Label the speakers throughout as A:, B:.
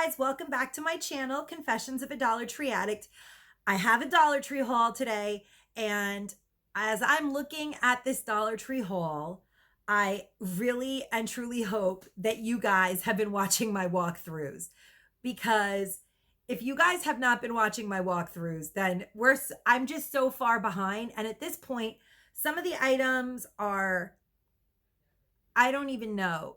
A: guys, welcome back to my channel, Confessions of a Dollar Tree Addict. I have a Dollar Tree haul today, and as I'm looking at this Dollar Tree haul, I really and truly hope that you guys have been watching my walkthroughs, because if you guys have not been watching my walkthroughs, then I'm just so far behind. And at this point, some of the items are, I don't even know.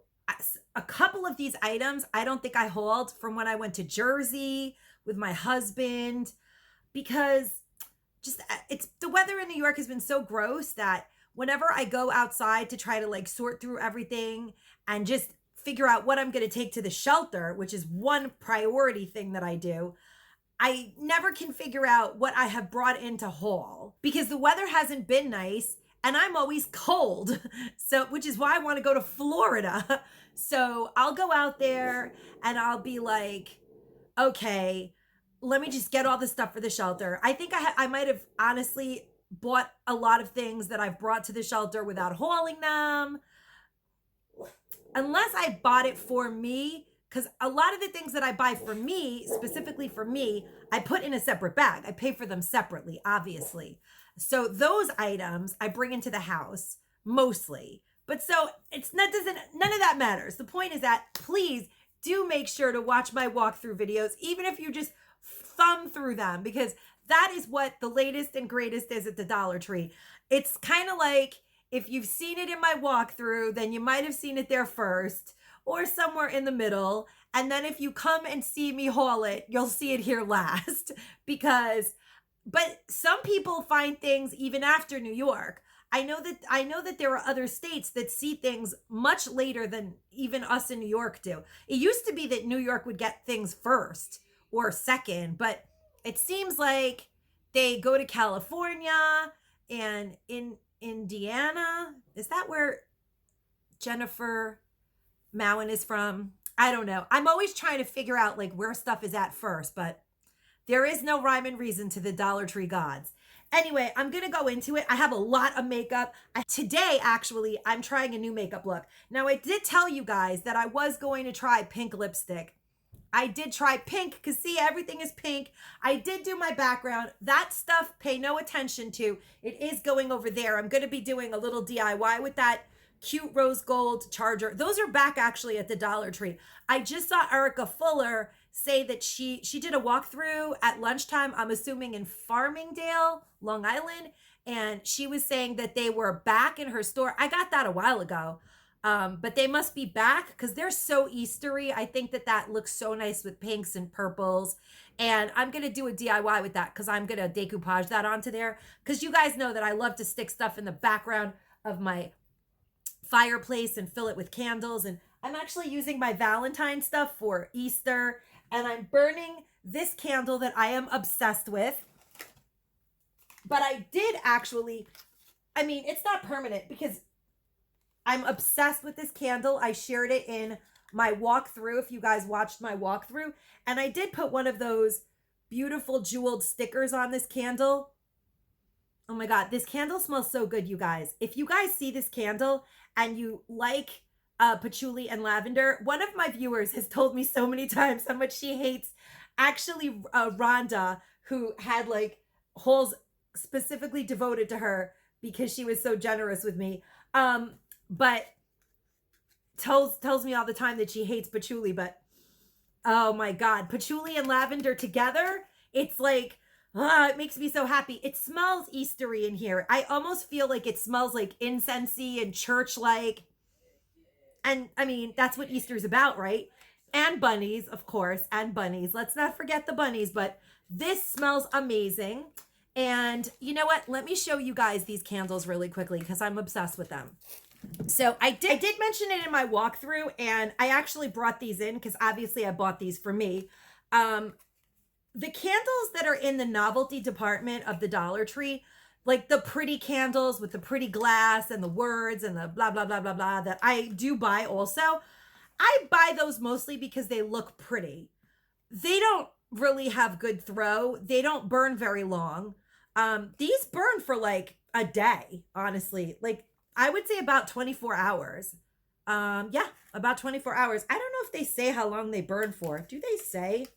A: A couple of these items I don't think I hauled from when I went to Jersey with my husband, because just it's the weather in New York has been so gross that whenever I go outside to try to like sort through everything and just figure out what I'm going to take to the shelter, which is one priority thing that I do, I never can figure out what I have brought in to haul because the weather hasn't been nice and I'm always cold. So, which is why I want to go to Florida. So I'll go out there and I'll be like, okay, let me just get all the stuff for the shelter. I think I might have honestly bought a lot of things that I've brought to the shelter without hauling them. Unless I bought it for me, because a lot of the things that I buy for me, specifically for me, I put in a separate bag. I pay for them separately, obviously. So those items I bring into the house mostly. But so none of that matters. The point is that please do make sure to watch my walkthrough videos, even if you just thumb through them, because that is what the latest and greatest is at the Dollar Tree. It's kind of like if you've seen it in my walkthrough, then you might have seen it there first or somewhere in the middle. And then if you come and see me haul it, you'll see it here last but some people find things even after New York. I know that there are other states that see things much later than even us in New York do. It used to be that New York would get things first or second, but it seems like they go to California and in Indiana. Is that where Jennifer Mowen is from? I don't know. I'm always trying to figure out like where stuff is at first, but there is no rhyme and reason to the Dollar Tree gods. Anyway, I'm going to go into it. I have a lot of makeup. Today, actually, I'm trying a new makeup look. Now, I did tell you guys that I was going to try pink lipstick. I did try pink because, see, everything is pink. I did do my background. That stuff, pay no attention to. It is going over there. I'm going to be doing a little DIY with that cute rose gold charger. Those are back, actually, at the Dollar Tree. I just saw Erica Fuller say that she did a walkthrough at lunchtime, I'm assuming in Farmingdale, Long Island, and she was saying that they were back in her store. I got that a while ago, but they must be back because they're so Eastery. I think that looks so nice with pinks and purples, and I'm going to do a DIY with that because I'm going to decoupage that onto there because you guys know that I love to stick stuff in the background of my fireplace and fill it with candles, and I'm actually using my Valentine stuff for Easter. And I'm burning this candle that I am obsessed with. But I did actually, I mean, it's not permanent because I'm obsessed with this candle. I shared it in my walkthrough, if you guys watched my walkthrough. And I did put one of those beautiful jeweled stickers on this candle. Oh my God, this candle smells so good, you guys. If you guys see this candle and you like patchouli and lavender, one of my viewers has told me so many times how much she hates actually Rhonda, who had like holes specifically devoted to her because she was so generous with me, but tells me all the time that she hates patchouli. But oh my God, patchouli and lavender together, it's like it makes me so happy. It smells Eastery in here. I almost feel like it smells like incensey and church-like. And I mean, that's what Easter's about, right? And bunnies, of course, and bunnies. Let's not forget the bunnies, but this smells amazing. And you know what? Let me show you guys these candles really quickly because I'm obsessed with them. So I did mention it in my walkthrough, and I actually brought these in because obviously I bought these for me. The candles that are in the novelty department of the Dollar Tree, like the pretty candles with the pretty glass and the words and the blah, blah, blah, blah, blah, that I do buy also. I buy those mostly because they look pretty. They don't really have good throw. They don't burn very long. These burn for like a day, honestly. Like I would say about 24 hours. Yeah, about 24 hours. I don't know if they say how long they burn for. Do they say?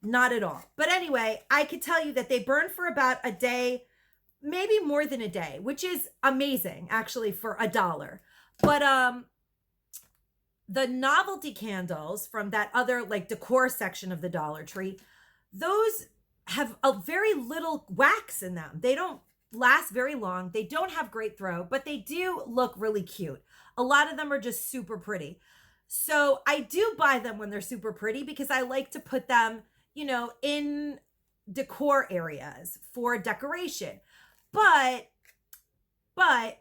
A: Not at all. But anyway, I could tell you that they burn for about a day, maybe more than a day, which is amazing actually for $1. But the novelty candles from that other like decor section of the Dollar Tree, those have a very little wax in them. They don't last very long. They don't have great throw, but they do look really cute. A lot of them are just super pretty. So I do buy them when they're super pretty because I like to put them, you know, in decor areas for decoration. But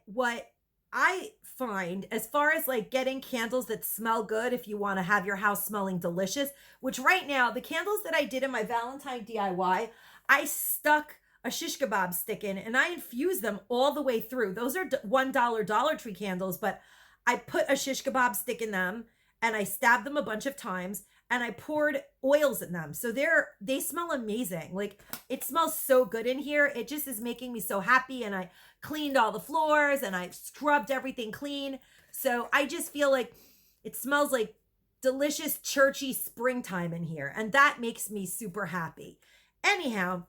A: what I find as far as like getting candles that smell good, if you want to have your house smelling delicious, which right now, the candles that I did in my Valentine DIY, I stuck a shish kebab stick in and I infused them all the way through. Those are $1 Dollar Tree candles, but I put a shish kebab stick in them and I stabbed them a bunch of times and I poured oils in them. So they smell amazing. Like it smells so good in here. It just is making me so happy. And I cleaned all the floors and I scrubbed everything clean. So I just feel like it smells like delicious churchy springtime in here. And that makes me super happy. Anyhow,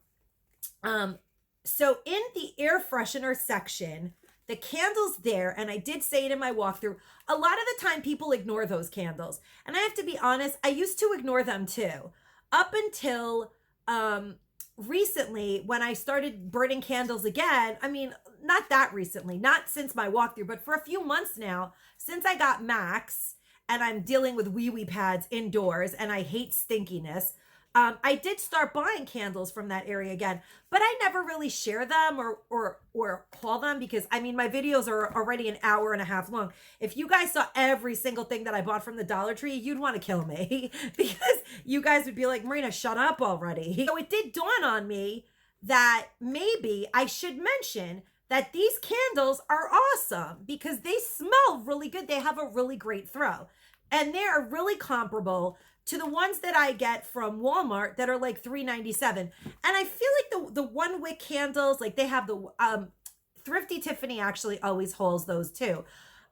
A: so in the air freshener section, the candles there, and I did say it in my walkthrough, a lot of the time people ignore those candles. And I have to be honest, I used to ignore them too. Up until recently when I started burning candles again. I mean, not that recently, not since my walkthrough, but for a few months now, since I got Max and I'm dealing with wee pads indoors and I hate stinkiness. I did start buying candles from that area again, but I never really share them or call them because I mean, my videos are already an hour and a half long. If you guys saw every single thing that I bought from the Dollar Tree, you'd want to kill me because you guys would be like, Marina, shut up already. So it did dawn on me that maybe I should mention that these candles are awesome because they smell really good. They have a really great throw and they are really comparable to the ones that I get from Walmart that are like $3.97. And I feel like the one wick candles, like they have the Thrifty Tiffany actually always hauls those too.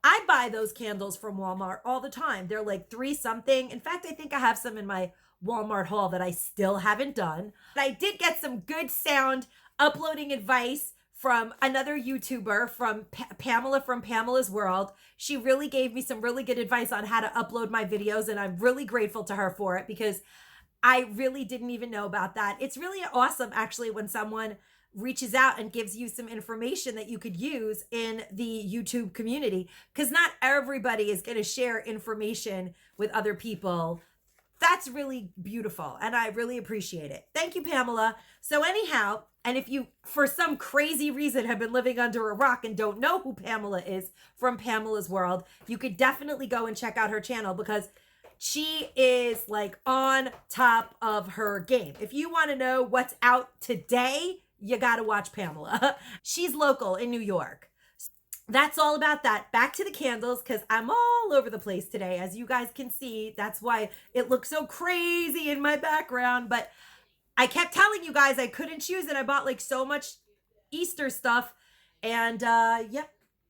A: I buy those candles from Walmart all the time. They're like $3 something. In fact, I think I have some in my Walmart haul that I still haven't done. But I did get some good sound uploading advice from another YouTuber, from Pamela from Pamela's World. She really gave me some really good advice on how to upload my videos, and I'm really grateful to her for it because I really didn't even know about that. It's really awesome, actually, when someone reaches out and gives you some information that you could use in the YouTube community, because not everybody is going to share information with other people. That's really beautiful, and I really appreciate it. Thank you, Pamela. So anyhow, and if you, for some crazy reason, have been living under a rock and don't know who Pamela is from Pamela's World, you could definitely go and check out her channel because she is like on top of her game. If you want to know what's out today, you got to watch Pamela. She's local in New York. That's all about that. Back to the candles because I'm all over the place today. As you guys can see, that's why it looks so crazy in my background. But I kept telling you guys I couldn't choose it. I bought like so much Easter stuff. And yep,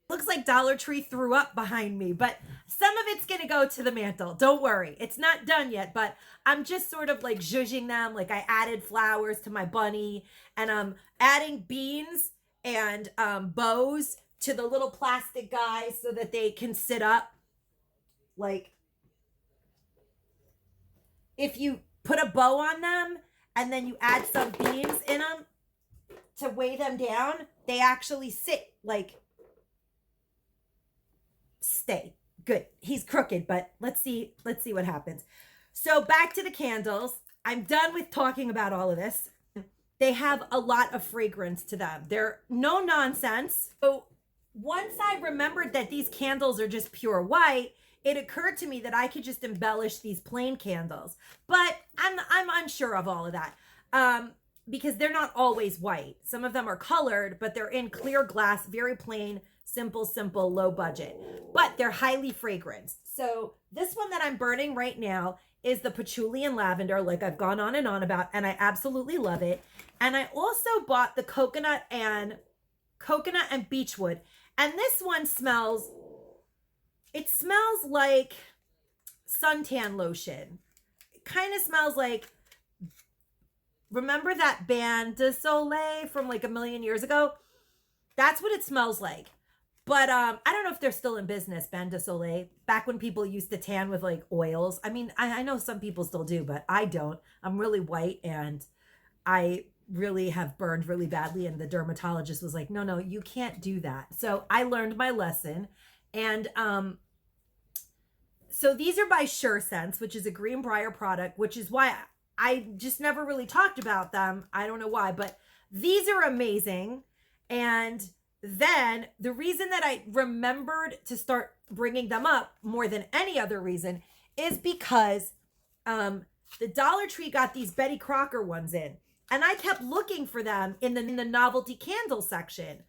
A: looks like Dollar Tree threw up behind me. But some of it's going to go to the mantle. Don't worry. It's not done yet. But I'm just sort of like zhuzhing them. Like I added flowers to my bunny. And I'm adding beans and bows to the little plastic guys so that they can sit up. Like if you put a bow on them and then you add some beans in them to weigh them down, they actually sit like, stay. Good. He's crooked, but let's see what happens. So back to the candles. I'm done with talking about all of this. They have a lot of fragrance to them. They're no nonsense. So once I remembered that these candles are just pure white, it occurred to me that I could just embellish these plain candles. But I'm unsure of all of that because they're not always white. Some of them are colored, but they're in clear glass, very plain, simple, low budget. But they're highly fragranced. So this one that I'm burning right now is the patchouli and lavender, like I've gone on and on about, and I absolutely love it. And I also bought the coconut and beechwood. And this one smells it smells like suntan lotion. It kind of smells like, remember that band De Soleil from like a million years ago? That's what it smells like. But I don't know if they're still in business, Bain de Soleil. Back when people used to tan with like oils. I mean, I know some people still do, but I don't. I'm really white and I really have burned really badly. And the dermatologist was like, no, you can't do that. So I learned my lesson. And so these are by Sure Sense, which is a Greenbrier product, which is why I just never really talked about them. I don't know why, but these are amazing. And then the reason that I remembered to start bringing them up more than any other reason is because the Dollar Tree got these Betty Crocker ones in, and I kept looking for them in the novelty candle section,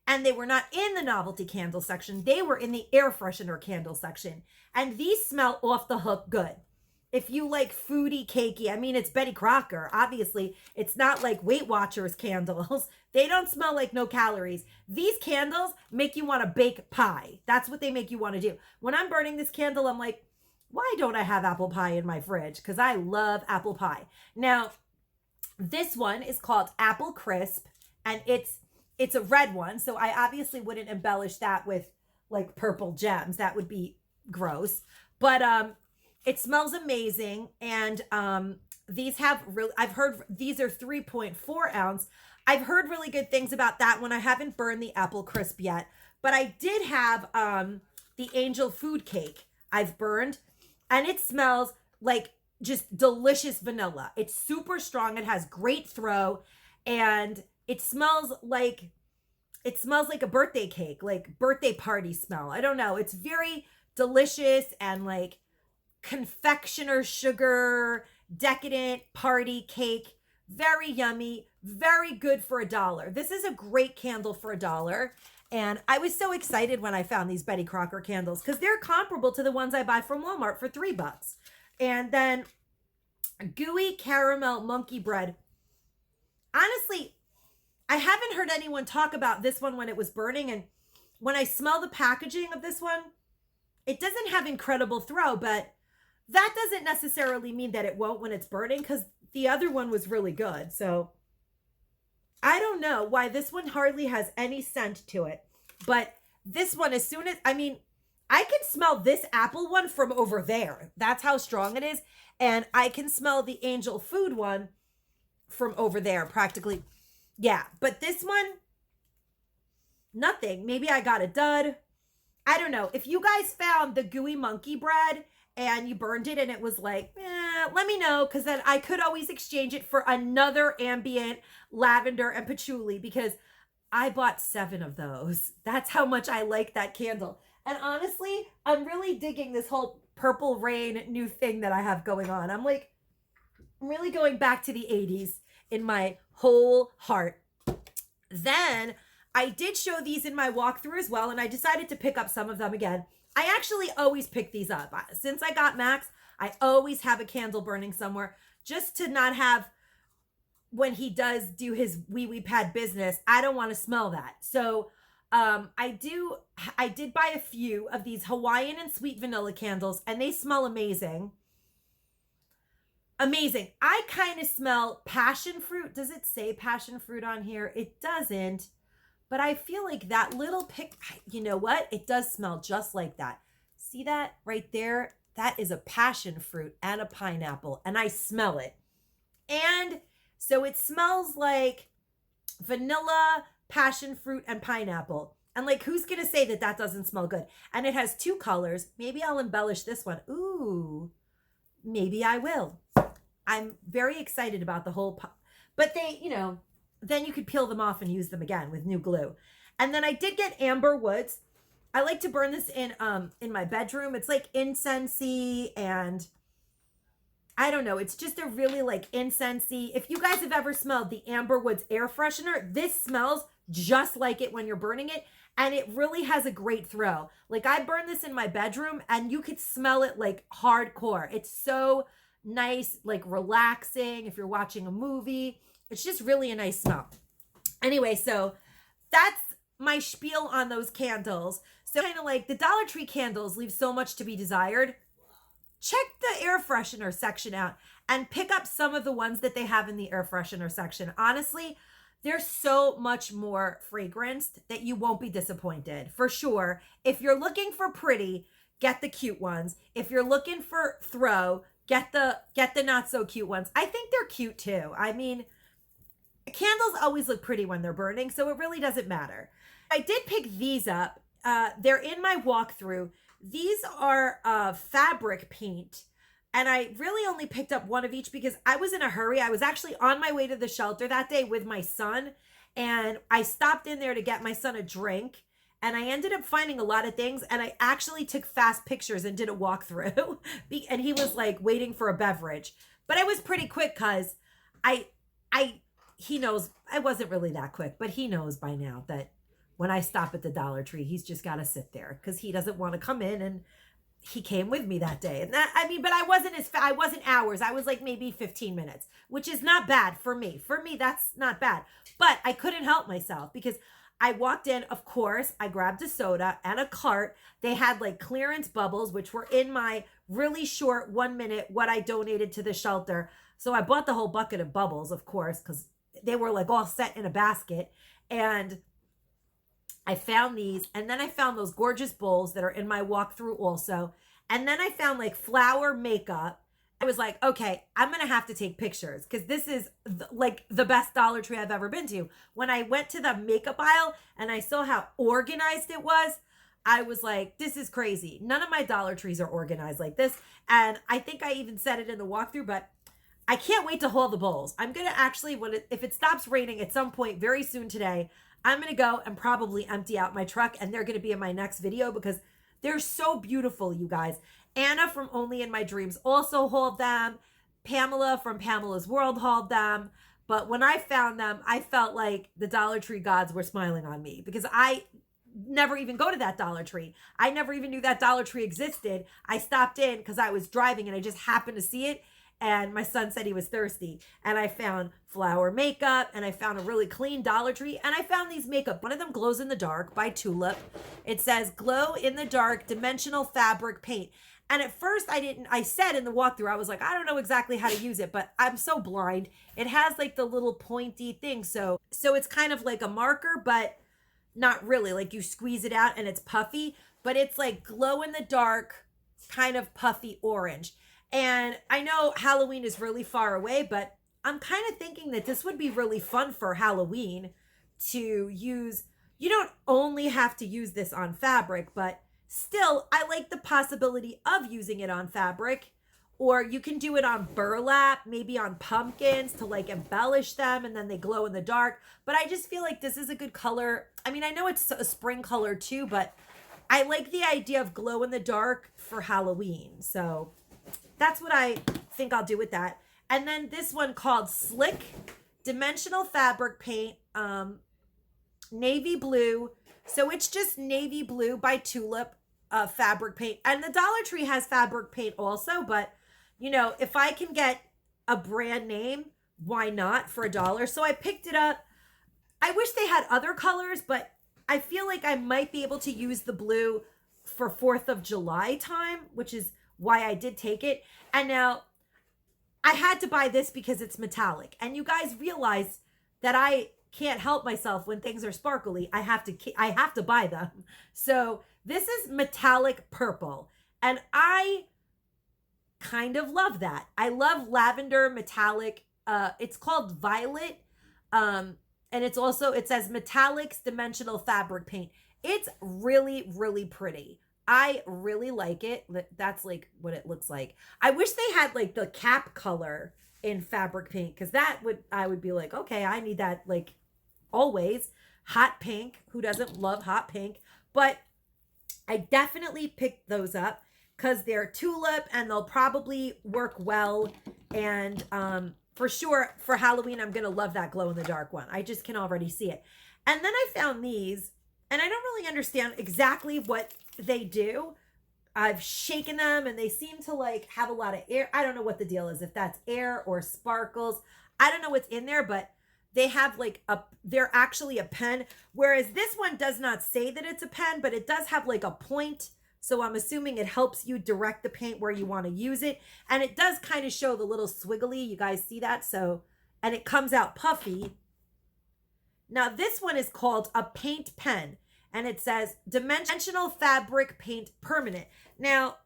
A: and they were not in the novelty candle section. They were in the air freshener candle section, and these smell off the hook good. If you like foodie, cakey, I mean, it's Betty Crocker. Obviously, it's not like Weight Watchers candles. They don't smell like no calories. These candles make you want to bake pie. That's what they make you want to do. When I'm burning this candle, I'm like, why don't I have apple pie in my fridge? Because I love apple pie. Now, this one is called Apple Crisp, and it's a red one. So I obviously wouldn't embellish that with like purple gems. That would be gross. But it smells amazing. And these have really, I've heard these are 3.4 ounce. I've heard really good things about that one. I haven't burned the Apple Crisp yet, but I did have the Angel Food Cake I've burned, and it smells like just delicious vanilla. It's super strong. It has great throw, and it smells like a birthday cake, like birthday party smell. I don't know. It's very delicious and like confectioner sugar, decadent party cake. Very yummy, very good for $1. This is a great candle for $1. And I was so excited when I found these Betty Crocker candles because they're comparable to the ones I buy from Walmart for $3. And then Gooey Caramel Monkey Bread. Honestly, I haven't heard anyone talk about this one when it was burning. And when I smell the packaging of this one, it doesn't have incredible throw, but that doesn't necessarily mean that it won't when it's burning, because the other one was really good. So I don't know why this one hardly has any scent to it. But this one, as soon as, I mean, I can smell this apple one from over there. That's how strong it is. And I can smell the Angel Food one from over there practically. Yeah, but this one, nothing. Maybe I got a dud. I don't know. If you guys found the Gooey Monkey Bread and you burned it and it was like, let me know, because then I could always exchange it for another ambient lavender and patchouli, because I bought 7 of those. That's how much I like that candle. And honestly, I'm really digging this whole Purple Rain new thing that I have going on. I'm really going back to the 80s in my whole heart. Then I did show these in my walkthrough as well, and I decided to pick up some of them again. I actually always pick these up. Since I got Max, I always have a candle burning somewhere, just to not have, when he does do his wee pad business, I don't want to smell that. So I did buy a few of these Hawaiian and sweet vanilla candles, and they smell amazing. Amazing. I kind of smell passion fruit. Does it say passion fruit on here? It doesn't. But I feel like that little you know what? It does smell just like that. See that right there? That is a passion fruit and a pineapple, and I smell it. And so it smells like vanilla, passion fruit, and pineapple. And like, who's going to say that that doesn't smell good? And it has 2 colors. Maybe I'll embellish this one. Ooh, maybe I will. I'm very excited about the whole, but they, you know, then you could peel them off and use them again with new glue. And then I did get Amber Woods. I like to burn this in my bedroom. It's like incensey, and I don't know. It's just a really like incensey. If you guys have ever smelled the Amber Woods air freshener, this smells just like it when you're burning it. And it really has a great throw. Like, I burn this in my bedroom and you could smell it like hardcore. It's so nice, like relaxing if you're watching a movie. It's just really a nice smell. Anyway, so that's my spiel on those candles. So kind of like the Dollar Tree candles leave so much to be desired. Check the air freshener section out and pick up some of the ones that they have in the air freshener section. Honestly, there's so much more fragranced that you won't be disappointed, for sure. If you're looking for pretty, get the cute ones. If you're looking for throw, get the not so cute ones. I think they're cute too. I mean, candles always look pretty when they're burning, so it really doesn't matter. I did pick these up. They're in my walkthrough. These are fabric paint, and I really only picked up one of each because I was in a hurry. I was actually on my way to the shelter that day with my son, and I stopped in there to get my son a drink, and I ended up finding a lot of things, and I actually took fast pictures and did a walkthrough, and he was like waiting for a beverage. But I was pretty quick because he knows I wasn't really that quick, but he knows by now that when I stop at the Dollar Tree, he's just got to sit there because he doesn't want to come in. And he came with me that day. And that, I mean, but I wasn't hours. I was like maybe 15 minutes, which is not bad for me. For me, that's not bad. But I couldn't help myself because I walked in, of course, I grabbed a soda and a cart. They had like clearance bubbles, which were in my really short 1 minute, what I donated to the shelter. So I bought the whole bucket of bubbles, of course, because they were like all set in a basket. And I found these, and then I found those gorgeous bowls that are in my walkthrough also. And then I found like flower makeup. I was like, okay, I'm going to have to take pictures because this is like the best Dollar Tree I've ever been to. When I went to the makeup aisle and I saw how organized it was, I was like, this is crazy. None of my Dollar Trees are organized like this. And I think I even said it in the walkthrough, but I can't wait to haul the bowls. I'm going to actually, if it stops raining at some point very soon today, I'm going to go and probably empty out my truck, and they're going to be in my next video because they're so beautiful, you guys. Anna from Only in My Dreams also hauled them. Pamela from Pamela's World hauled them. But when I found them, I felt like the Dollar Tree gods were smiling on me because I never even go to that Dollar Tree. I never even knew that Dollar Tree existed. I stopped in because I was driving and I just happened to see it. And my son said he was thirsty. And I found flower makeup, and I found a really clean Dollar Tree, and I found these makeup. One of them glows in the dark by Tulip. It says glow in the dark dimensional fabric paint. And at first I said in the walkthrough, I was like, I don't know exactly how to use it, but I'm so blind. It has like the little pointy thing. So it's kind of like a marker, but not really. Like you squeeze it out and it's puffy, but it's like glow in the dark, kind of puffy orange. And I know Halloween is really far away, but I'm kind of thinking that this would be really fun for Halloween to use. You don't only have to use this on fabric, but still, I like the possibility of using it on fabric. Or you can do it on burlap, maybe on pumpkins to like embellish them and then they glow in the dark. But I just feel like this is a good color. I mean, I know it's a spring color too, but I like the idea of glow in the dark for Halloween. So that's what I think I'll do with that. And then this one called Slick Dimensional Fabric Paint, navy blue. So it's just navy blue by Tulip fabric paint. And the Dollar Tree has fabric paint also, but you know, if I can get a brand name, why not for $1? So I picked it up. I wish they had other colors, but I feel like I might be able to use the blue for 4th of July time, which is why I did take it. And now I had to buy this because it's metallic. And you guys realize that I can't help myself when things are sparkly. I have to buy them. So this is metallic purple. And I kind of love that. I love lavender metallic. It's called Violet. And it's also, it says Metallics Dimensional Fabric Paint. It's really, really pretty. I really like it. That's like what it looks like. I wish they had like the cap color in fabric paint, because I would be like, okay, I need that like always. Hot pink. Who doesn't love hot pink? But I definitely picked those up because they're tulip and they'll probably work well. And for sure for Halloween, I'm going to love that glow in the dark one. I just can already see it. And then I found these, and I don't really understand exactly what they do. I've shaken them and they seem to like have a lot of air. I don't know what the deal is, if that's air or sparkles. I don't know what's in there, but they have like they're actually a pen, whereas this one does not say that it's a pen, but it does have like a point. So I'm assuming it helps you direct the paint where you want to use it. And it does kind of show the little swiggly. You guys see that? So, and it comes out puffy. Now this one is called a paint pen, and it says dimensional fabric paint permanent. Now,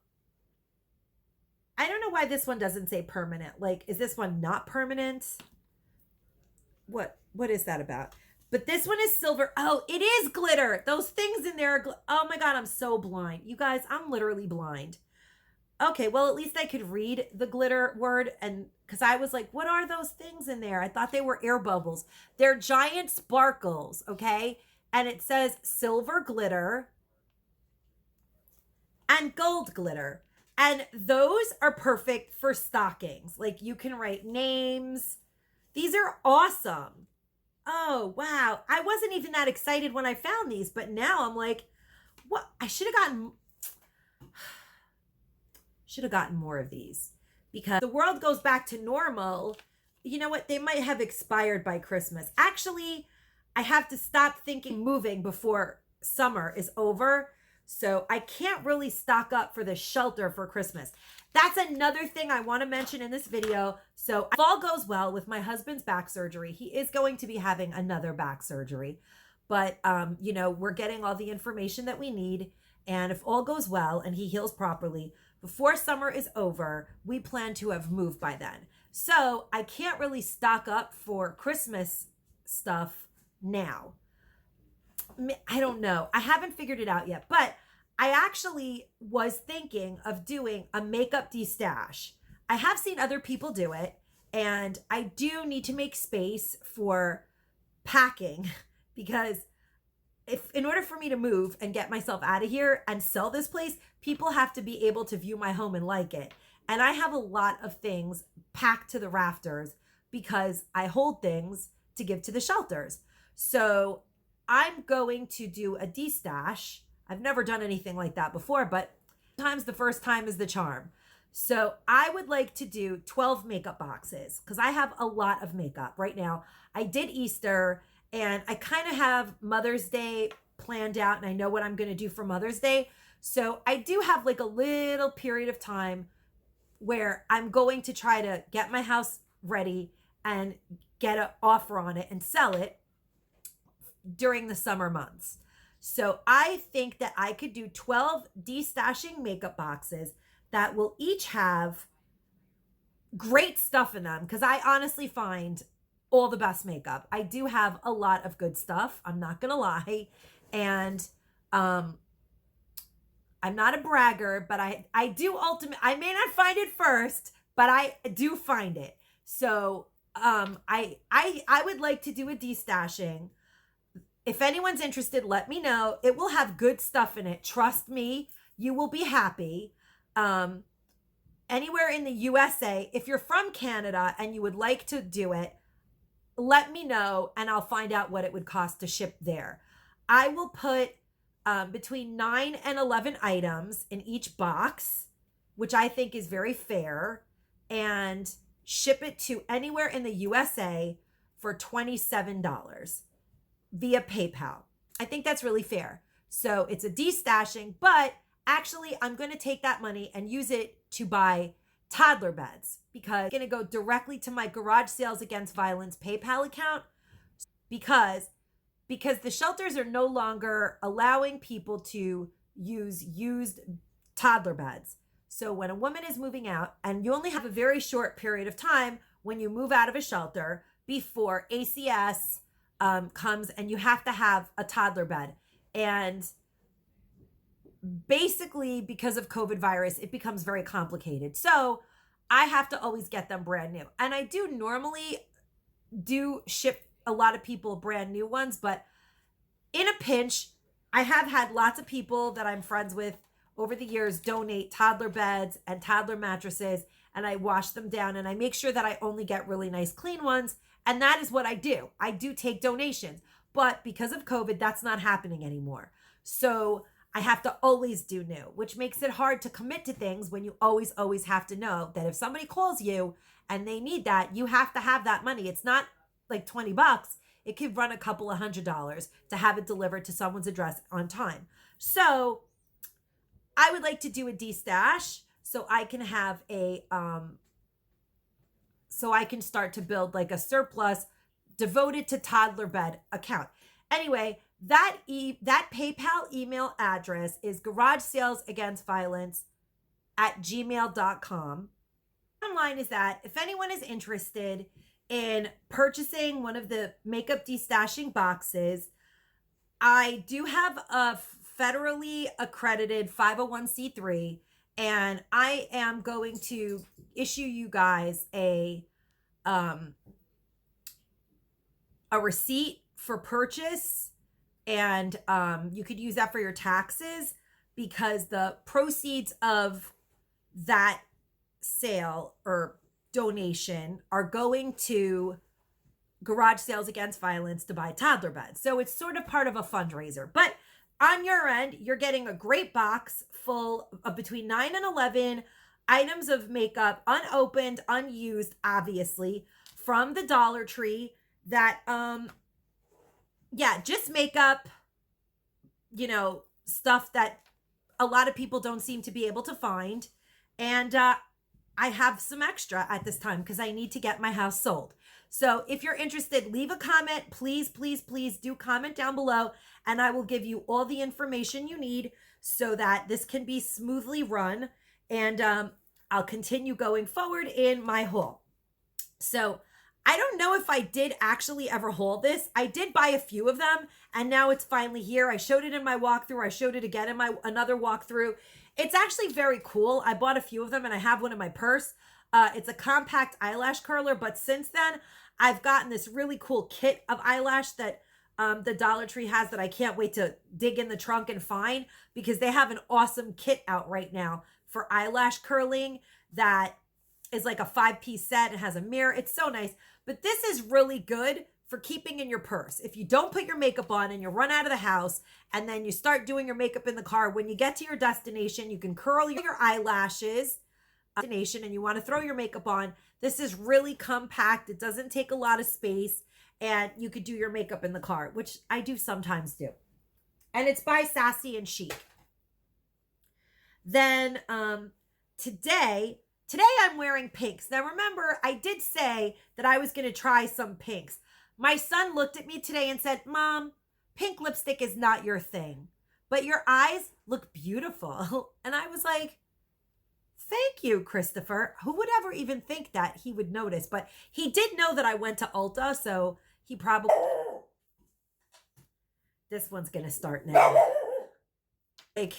A: I don't know why this one doesn't say permanent. Like, is this one not permanent? What is that about? But this one is silver. Oh, it is glitter. Those things in there are oh my God, I'm so blind. You guys, I'm literally blind. Okay, well, at least I could read the glitter word, and because I was like, what are those things in there? I thought they were air bubbles. They're giant sparkles, okay? And it says silver glitter and gold glitter. And those are perfect for stockings. Like, you can write names. These are awesome. Oh, wow. I wasn't even that excited when I found these, but now I'm like, what? I should have gotten more of these, because the world goes back to normal. You know what? They might have expired by Christmas. Actually, I have to stop thinking moving before summer is over. So I can't really stock up for the shelter for Christmas. That's another thing I want to mention in this video. So if all goes well with my husband's back surgery, he is going to be having another back surgery. But, you know, we're getting all the information that we need. And if all goes well and he heals properly, before summer is over, we plan to have moved by then. So I can't really stock up for Christmas stuff now. I don't know. I haven't figured it out yet, but I actually was thinking of doing a makeup destash. I have seen other people do it, and I do need to make space for packing, because in order for me to move and get myself out of here and sell this place, people have to be able to view my home and like it. And I have a lot of things packed to the rafters because I hold things to give to the shelters. So I'm going to do a destash. I've never done anything like that before, but sometimes the first time is the charm. So I would like to do 12 makeup boxes because I have a lot of makeup right now. I did Easter, and I kind of have Mother's Day planned out, and I know what I'm going to do for Mother's Day. So I do have like a little period of time where I'm going to try to get my house ready and get an offer on it and sell it during the summer months. So I think that I could do 12 destashing makeup boxes that will each have great stuff in them, because I honestly find all the best makeup. I do have a lot of good stuff, I'm not gonna lie. And I'm not a bragger, but I do I may not find it first, but I do find it. So I would like to do a destashing. If anyone's interested, let me know. It will have good stuff in it. Trust me, you will be happy. Anywhere in the USA, if you're from Canada and you would like to do it, let me know and I'll find out what it would cost to ship there. I will put between 9 and 11 items in each box, which I think is very fair, and ship it to anywhere in the USA for $27 via PayPal. I think that's really fair. So it's a destashing, but actually I'm going to take that money and use it to buy toddler beds, because I'm going to go directly to my Garage Sales Against Violence PayPal account, because the shelters are no longer allowing people to use used toddler beds. So when a woman is moving out, and you only have a very short period of time when you move out of a shelter before ACS comes, and you have to have a toddler bed. And basically, because of COVID virus, it becomes very complicated. So I have to always get them brand new. And I do normally do ship a lot of people brand new ones, but in a pinch, I have had lots of people that I'm friends with over the years donate toddler beds and toddler mattresses, and I wash them down, and I make sure that I only get really nice clean ones. And that is what I do. I do take donations, but because of COVID, that's not happening anymore. So I have to always do new, which makes it hard to commit to things when you always have to know that if somebody calls you and they need that, you have to have that money. It's not like 20 bucks, it could run a couple of $100 to have it delivered to someone's address on time. So I would like to do a destash so I can have a, so I can start to build like a surplus devoted to toddler bed account. Anyway, that PayPal email address is garagesalesagainstviolence@gmail.com. Bottom line is that if anyone is interested in purchasing one of the makeup destashing boxes, I do have a federally accredited 501c3, and I am going to issue you guys a receipt for purchase, and you could use that for your taxes, because the proceeds of that sale or donation are going to Garage Sales Against Violence to buy toddler beds. So it's sort of part of a fundraiser. But on your end, you're getting a great box full of between 9 and 11 items of makeup, unopened, unused, obviously, from the Dollar Tree that, yeah, just makeup, you know, stuff that a lot of people don't seem to be able to find. And I have some extra at this time because I need to get my house sold. So if you're interested, leave a comment. Please, please, please do comment down below, and I will give you all the information you need so that this can be smoothly run. And I'll continue going forward in my haul. So I don't know if I did actually ever haul this. I did buy a few of them, and now it's finally here. I showed it in my walkthrough. I showed it again in my another walkthrough. It's actually very cool. I bought a few of them, and I have one in my purse. It's a compact eyelash curler, but since then, I've gotten this really cool kit of eyelash that the Dollar Tree has that I can't wait to dig in the trunk and find, because they have an awesome kit out right now for eyelash curling that is like a 5-piece set. It has a mirror. It's so nice. But this is really good for keeping in your purse. If you don't put your makeup on and you run out of the house and then you start doing your makeup in the car, when you get to your destination, you can curl your eyelashes and you want to throw your makeup on. This is really compact. It doesn't take a lot of space, and you could do your makeup in the car, which I do sometimes do. And it's by Sassy and Chic. Then today I'm wearing pinks. Now remember, I did say that I was going to try some pinks. My son looked at me today and said, "Mom, pink lipstick is not your thing, but your eyes look beautiful." And I was like, "Thank you, Christopher." Who would ever even think that he would notice? But he did know that I went to Ulta, so he probably... This one's going to start now. Like,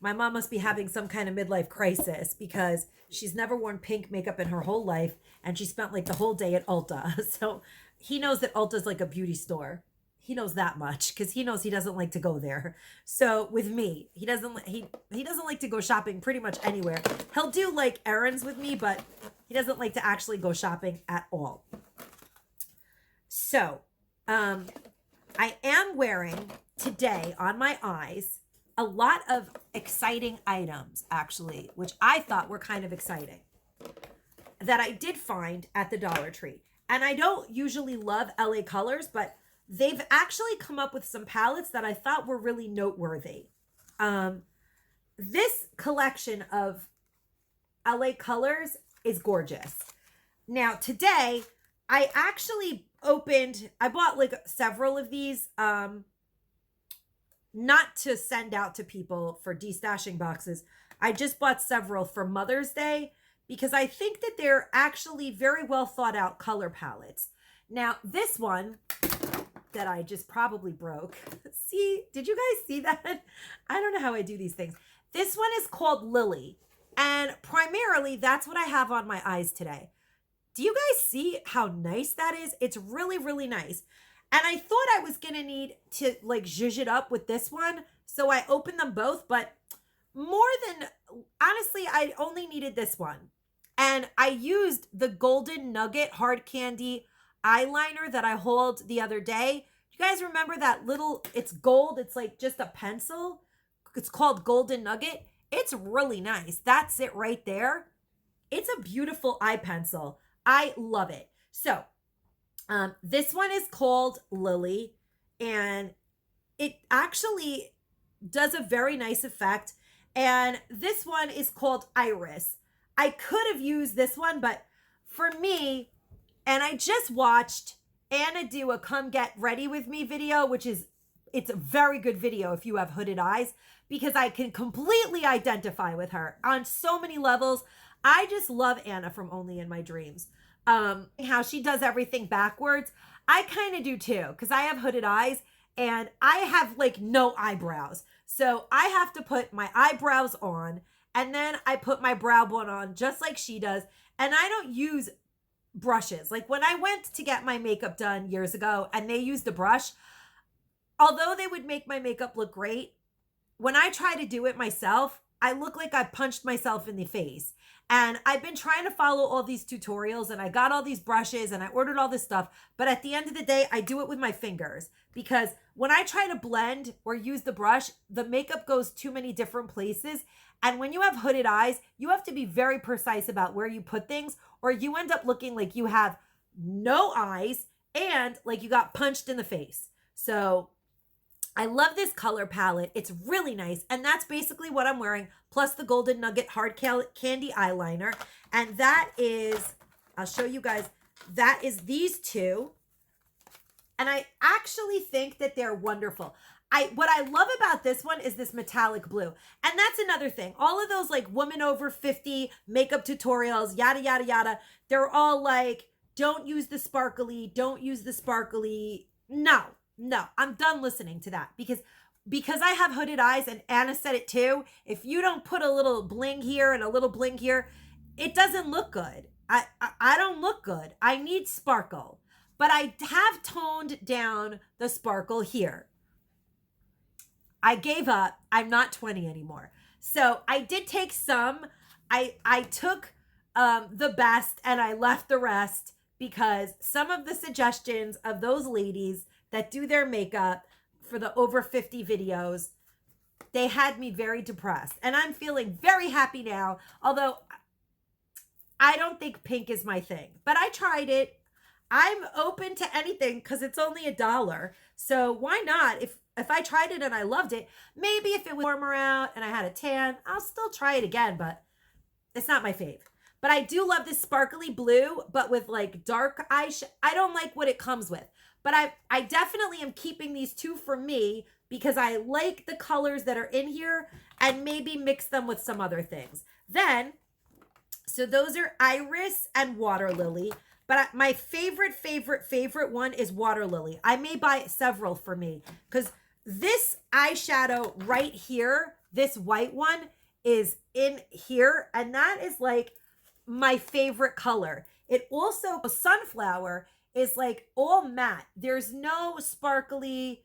A: my mom must be having some kind of midlife crisis because she's never worn pink makeup in her whole life, and she spent like the whole day at Ulta. So he knows that Ulta's like a beauty store. He knows that much because he knows he doesn't like to go there. So with me, he doesn't like to go shopping pretty much anywhere. He'll do like errands with me, but he doesn't like to actually go shopping at all. So I am wearing today on my eyes a lot of exciting items, actually, which I thought were kind of exciting, that I did find at the Dollar Tree. And I don't usually love LA Colors, but they've actually come up with some palettes that I thought were really noteworthy. This collection of LA Colors is gorgeous. Now, today, I actually I bought like several of these, not to send out to people for destashing boxes. I just bought several for Mother's Day because I think that they're actually very well thought out color palettes. Now, this one that I just probably broke. See, did you guys see that? I don't know how I do these things. This one is called Lily, and primarily that's what I have on my eyes today. Do you guys see how nice that is? It's really, really nice. And I thought I was going to need to like zhuzh it up with this one. So I opened them both, but honestly, I only needed this one. And I used the Golden Nugget Hard Candy eyeliner that I hauled the other day. Do you guys remember that little, it's gold. It's like just a pencil. It's called Golden Nugget. It's really nice. That's it right there. It's a beautiful eye pencil. I love it. So This one is called Lily, and it actually does a very nice effect. And this one is called Iris. I could have used this one, but for me, and I just watched Anna do a come get ready with me video, which is, it's a very good video if you have hooded eyes, because I can completely identify with her on so many levels. I just love Anna from Only in My Dreams. How she does everything backwards. I kind of do too, because I have hooded eyes and I have like no eyebrows. So I have to put my eyebrows on, and then I put my brow bone on just like she does. And I don't use brushes. Like when I went to get my makeup done years ago and they used a brush, although they would make my makeup look great, when I try to do it myself, I look like I punched myself in the face. And I've been trying to follow all these tutorials, and I got all these brushes and I ordered all this stuff. But at the end of the day, I do it with my fingers, because when I try to blend or use the brush, the makeup goes too many different places. And when you have hooded eyes, you have to be very precise about where you put things, or you end up looking like you have no eyes and like you got punched in the face. So I love this color palette. It's really nice. And that's basically what I'm wearing, plus the Golden Nugget Hard Candy eyeliner. And that is, I'll show you guys, that is these two. And I actually think that they're wonderful. What I love about this one is this metallic blue. And that's another thing. All of those like woman over 50 makeup tutorials, yada, yada, yada, they're all like, don't use the sparkly, don't use the sparkly. No, I'm done listening to that, because I have hooded eyes, and Anna said it too. If you don't put a little bling here and a little bling here, it doesn't look good. I don't look good. I need sparkle, but I have toned down the sparkle here. I gave up. I'm not 20 anymore. So I did take some. I took the best and I left the rest, because some of the suggestions of those ladies that do their makeup for the over 50 videos, they had me very depressed. And I'm feeling very happy now, although I don't think pink is my thing. But I tried it. I'm open to anything because it's only $1. So why not? If I tried it and I loved it, maybe if it was warmer out and I had a tan, I'll still try it again, but it's not my fave. But I do love this sparkly blue, but with like dark eyeshadow. I don't like what it comes with. But I definitely am keeping these two for me, because I like the colors that are in here, and maybe mix them with some other things. Then, so those are Iris and Water Lily. But my favorite one is Water Lily. I may buy several for me, because this eyeshadow right here, this white one, is in here. And that is like my favorite color. It also, Sunflower, is like all matte. There's no sparkly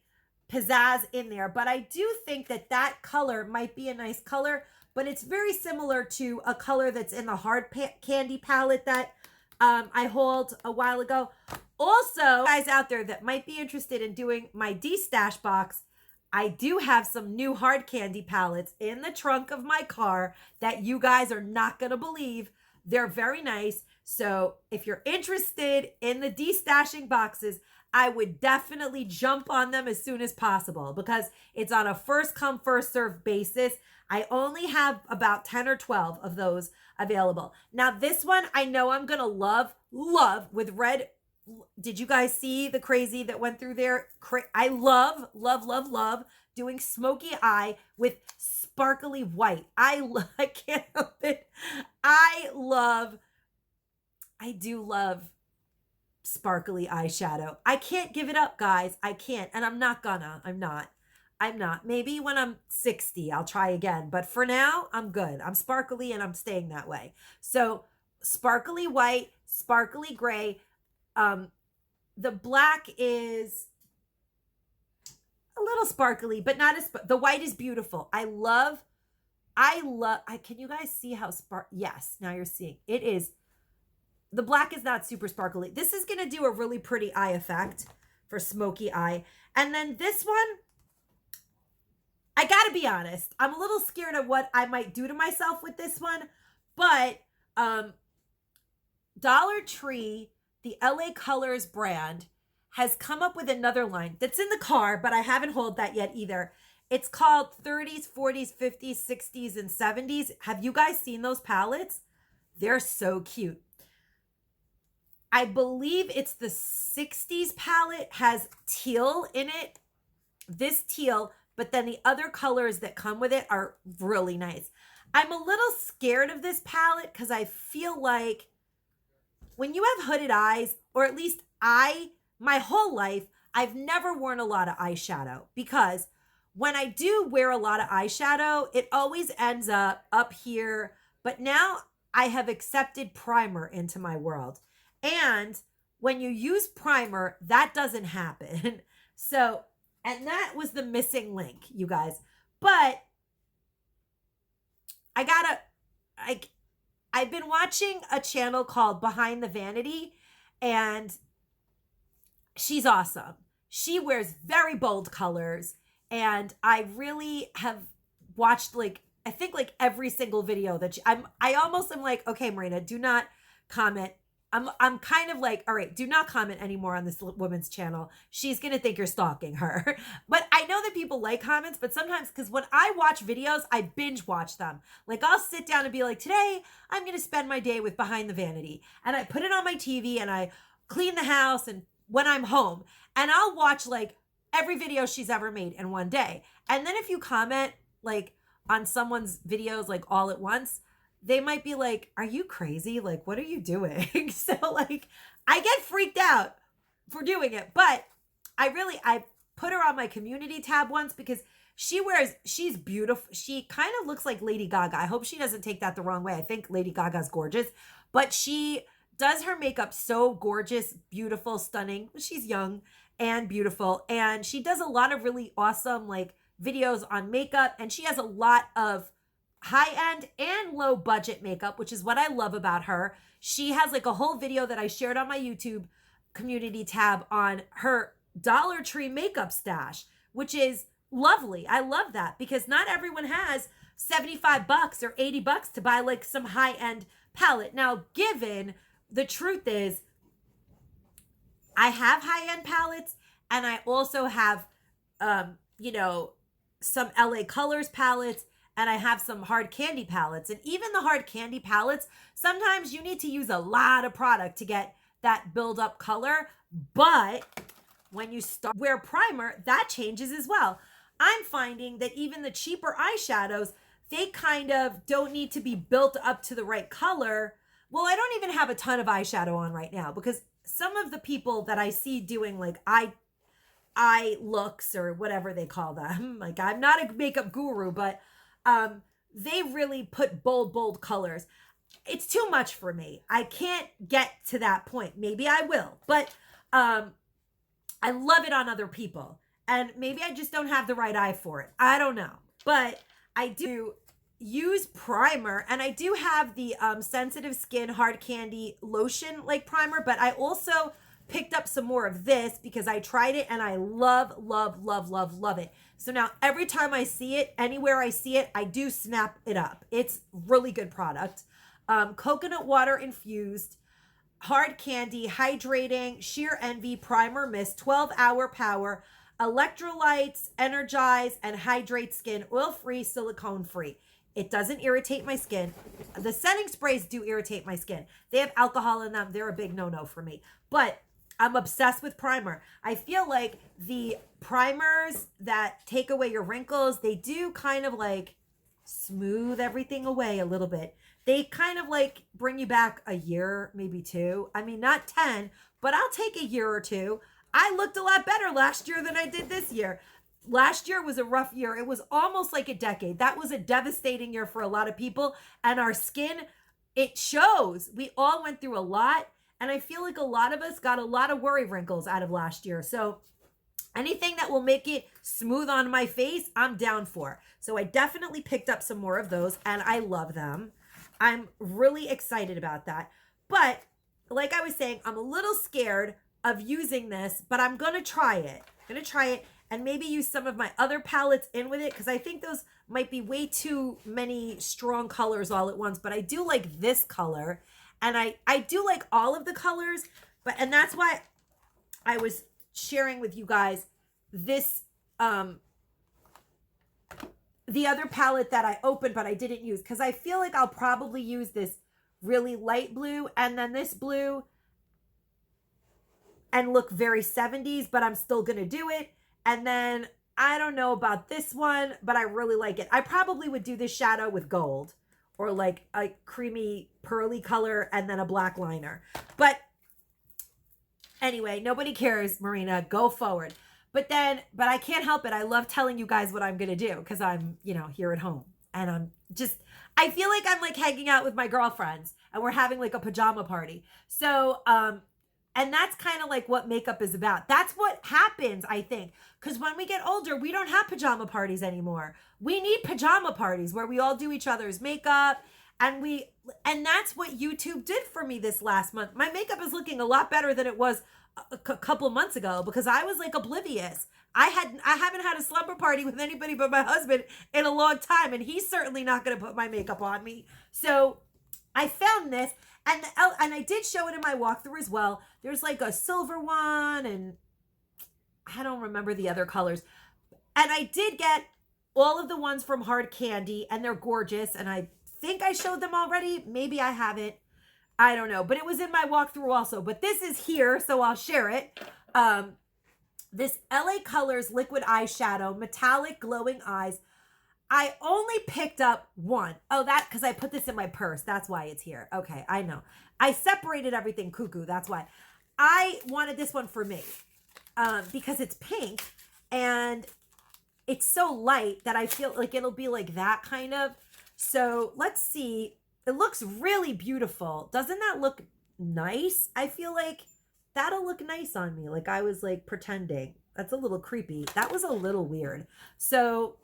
A: pizzazz in there, but I do think that that color might be a nice color, but it's very similar to a color that's in the hard candy palette that I hauled a while ago. Also, guys out there that might be interested in doing my Destash box, I do have some new hard candy palettes in the trunk of my car that you guys are not going to believe. They're very nice. So if you're interested in the destashing boxes, I would definitely jump on them as soon as possible, because it's on a first come, first serve basis. I only have about 10 or 12 of those available. Now this one I know I'm going to love with red. Did you guys see the crazy that went through there? I love doing smoky eye with sparkly white. I can't help it. I do love sparkly eyeshadow. I can't give it up, guys. I can't. And I'm not gonna. I'm not. Maybe when I'm 60, I'll try again. But for now, I'm good. I'm sparkly and I'm staying that way. So sparkly white, sparkly gray. The black is a little sparkly, but not as, the white is beautiful. Can you guys see how yes, now you're seeing. It is, the black is not super sparkly. This is going to do a really pretty eye effect for smoky eye. And then this one, I got to be honest, I'm a little scared of what I might do to myself with this one, but Dollar Tree the LA Colors brand has come up with another line that's in the car, but I haven't hauled that yet either. It's called 30s, 40s, 50s, 60s, and 70s. Have you guys seen those palettes? They're so cute. I believe it's the 60s palette, has teal in it. This teal, but then the other colors that come with it are really nice. I'm a little scared of this palette because I feel like when you have hooded eyes, or at least my whole life, I've never worn a lot of eyeshadow, because when I do wear a lot of eyeshadow, it always ends up here. But now I have accepted primer into my world. And when you use primer, that doesn't happen. So, and that was the missing link, you guys. But I've been watching a channel called Behind the Vanity, and she's awesome. She wears very bold colors, and I really have watched I think every single video that I almost am like, okay, Marina, do not comment. I'm kind of like, all right, do not comment anymore on this woman's channel. She's going to think you're stalking her. But I know that people like comments, but sometimes, because when I watch videos, I binge watch them. Like, I'll sit down and be like, today I'm going to spend my day with Behind the Vanity. And I put it on my TV and I clean the house and when I'm home. And I'll watch every video she's ever made in one day. And then if you comment on someone's videos all at once, they might be like, are you crazy? What are you doing? So I get freaked out for doing it. But I put her on my community tab once because she's beautiful. She kind of looks like Lady Gaga. I hope she doesn't take that the wrong way. I think Lady Gaga's gorgeous, but she does her makeup so gorgeous, beautiful, stunning. She's young and beautiful. And she does a lot of really awesome videos on makeup. And she has a lot of high-end and low-budget makeup, which is what I love about her. She has a whole video that I shared on my YouTube community tab on her Dollar Tree makeup stash, which is lovely. I love that because not everyone has $75 or $80 to buy some high-end palette. Now, given the truth is, I have high-end palettes, and I also have, some LA Colors palettes, and I have some hard candy palettes. And even the hard candy palettes, sometimes you need to use a lot of product to get that build-up color. But when you start wear primer, that changes as well. I'm finding that even the cheaper eyeshadows, they kind of don't need to be built up to the right color. Well, I don't even have a ton of eyeshadow on right now because some of the people that I see doing eye looks or whatever they call them, I'm not a makeup guru, but they really put bold colors. It's too much for me. I can't get to that point. Maybe I will, but I love it on other people, and maybe I just don't have the right eye for it. I don't know, but I do use primer, and I do have the sensitive skin hard candy lotion primer, but I also picked up some more of this because I tried it and I love it. So now every time I see it, anywhere I see it, I do snap it up. It's really good product. Coconut water infused, hard candy, hydrating, sheer envy, primer mist, 12-hour power, electrolytes, energize, and hydrate skin, oil-free, silicone-free. It doesn't irritate my skin. The setting sprays do irritate my skin. They have alcohol in them. They're a big no-no for me. But I'm obsessed with primer. I feel like the primers that take away your wrinkles, they do kind of smooth everything away a little bit. They kind of bring you back a year, maybe 2. I mean, not 10, but I'll take a year or 2. I looked a lot better last year than I did this year. Last year was a rough year. It was almost like a decade. That was a devastating year for a lot of people. And our skin, it shows. We all went through a lot. And I feel like a lot of us got a lot of worry wrinkles out of last year. So anything that will make it smooth on my face, I'm down for. So I definitely picked up some more of those, and I love them. I'm really excited about that. But like I was saying, I'm a little scared of using this, but I'm going to try it. I'm going to try it and maybe use some of my other palettes in with it because I think those might be way too many strong colors all at once. But I do like this color. And I do like all of the colors, And that's why I was sharing with you guys this, the other palette that I opened, but I didn't use, because I feel like I'll probably use this really light blue and then this blue and look very 70s, but I'm still going to do it. And then I don't know about this one, but I really like it. I probably would do this shadow with gold or like a creamy pearly color and then a black liner. But anyway, nobody cares, Marina. Go forward. But I can't help it. I love telling you guys what I'm going to do because I'm, here at home. And I feel like I'm like hanging out with my girlfriends and we're having like a pajama party. So, and that's kind of like what makeup is about. That's what happens, I think. Because when we get older, we don't have pajama parties anymore. We need pajama parties where we all do each other's makeup. And that's what YouTube did for me this last month. My makeup is looking a lot better than it was a couple months ago because I was like oblivious. I haven't had a slumber party with anybody but my husband in a long time. And he's certainly not going to put my makeup on me. So I found this. And I did show it in my walkthrough as well. There's like a silver one and I don't remember the other colors. And I did get all of the ones from Hard Candy and they're gorgeous. And I think I showed them already. Maybe I haven't. I don't know. But it was in my walkthrough also. But this is here, so I'll share it. This LA Colors Liquid Eyeshadow, Metallic Glowing Eyes. I only picked up one. Oh, because I put this in my purse. That's why it's here. Okay, I know. I separated everything cuckoo. That's why. I wanted this one for me because it's pink and it's so light that I feel like it'll be like that kind of. So let's see. It looks really beautiful. Doesn't that look nice? I feel like that'll look nice on me. Like I was like pretending. That's a little creepy. That was a little weird. So...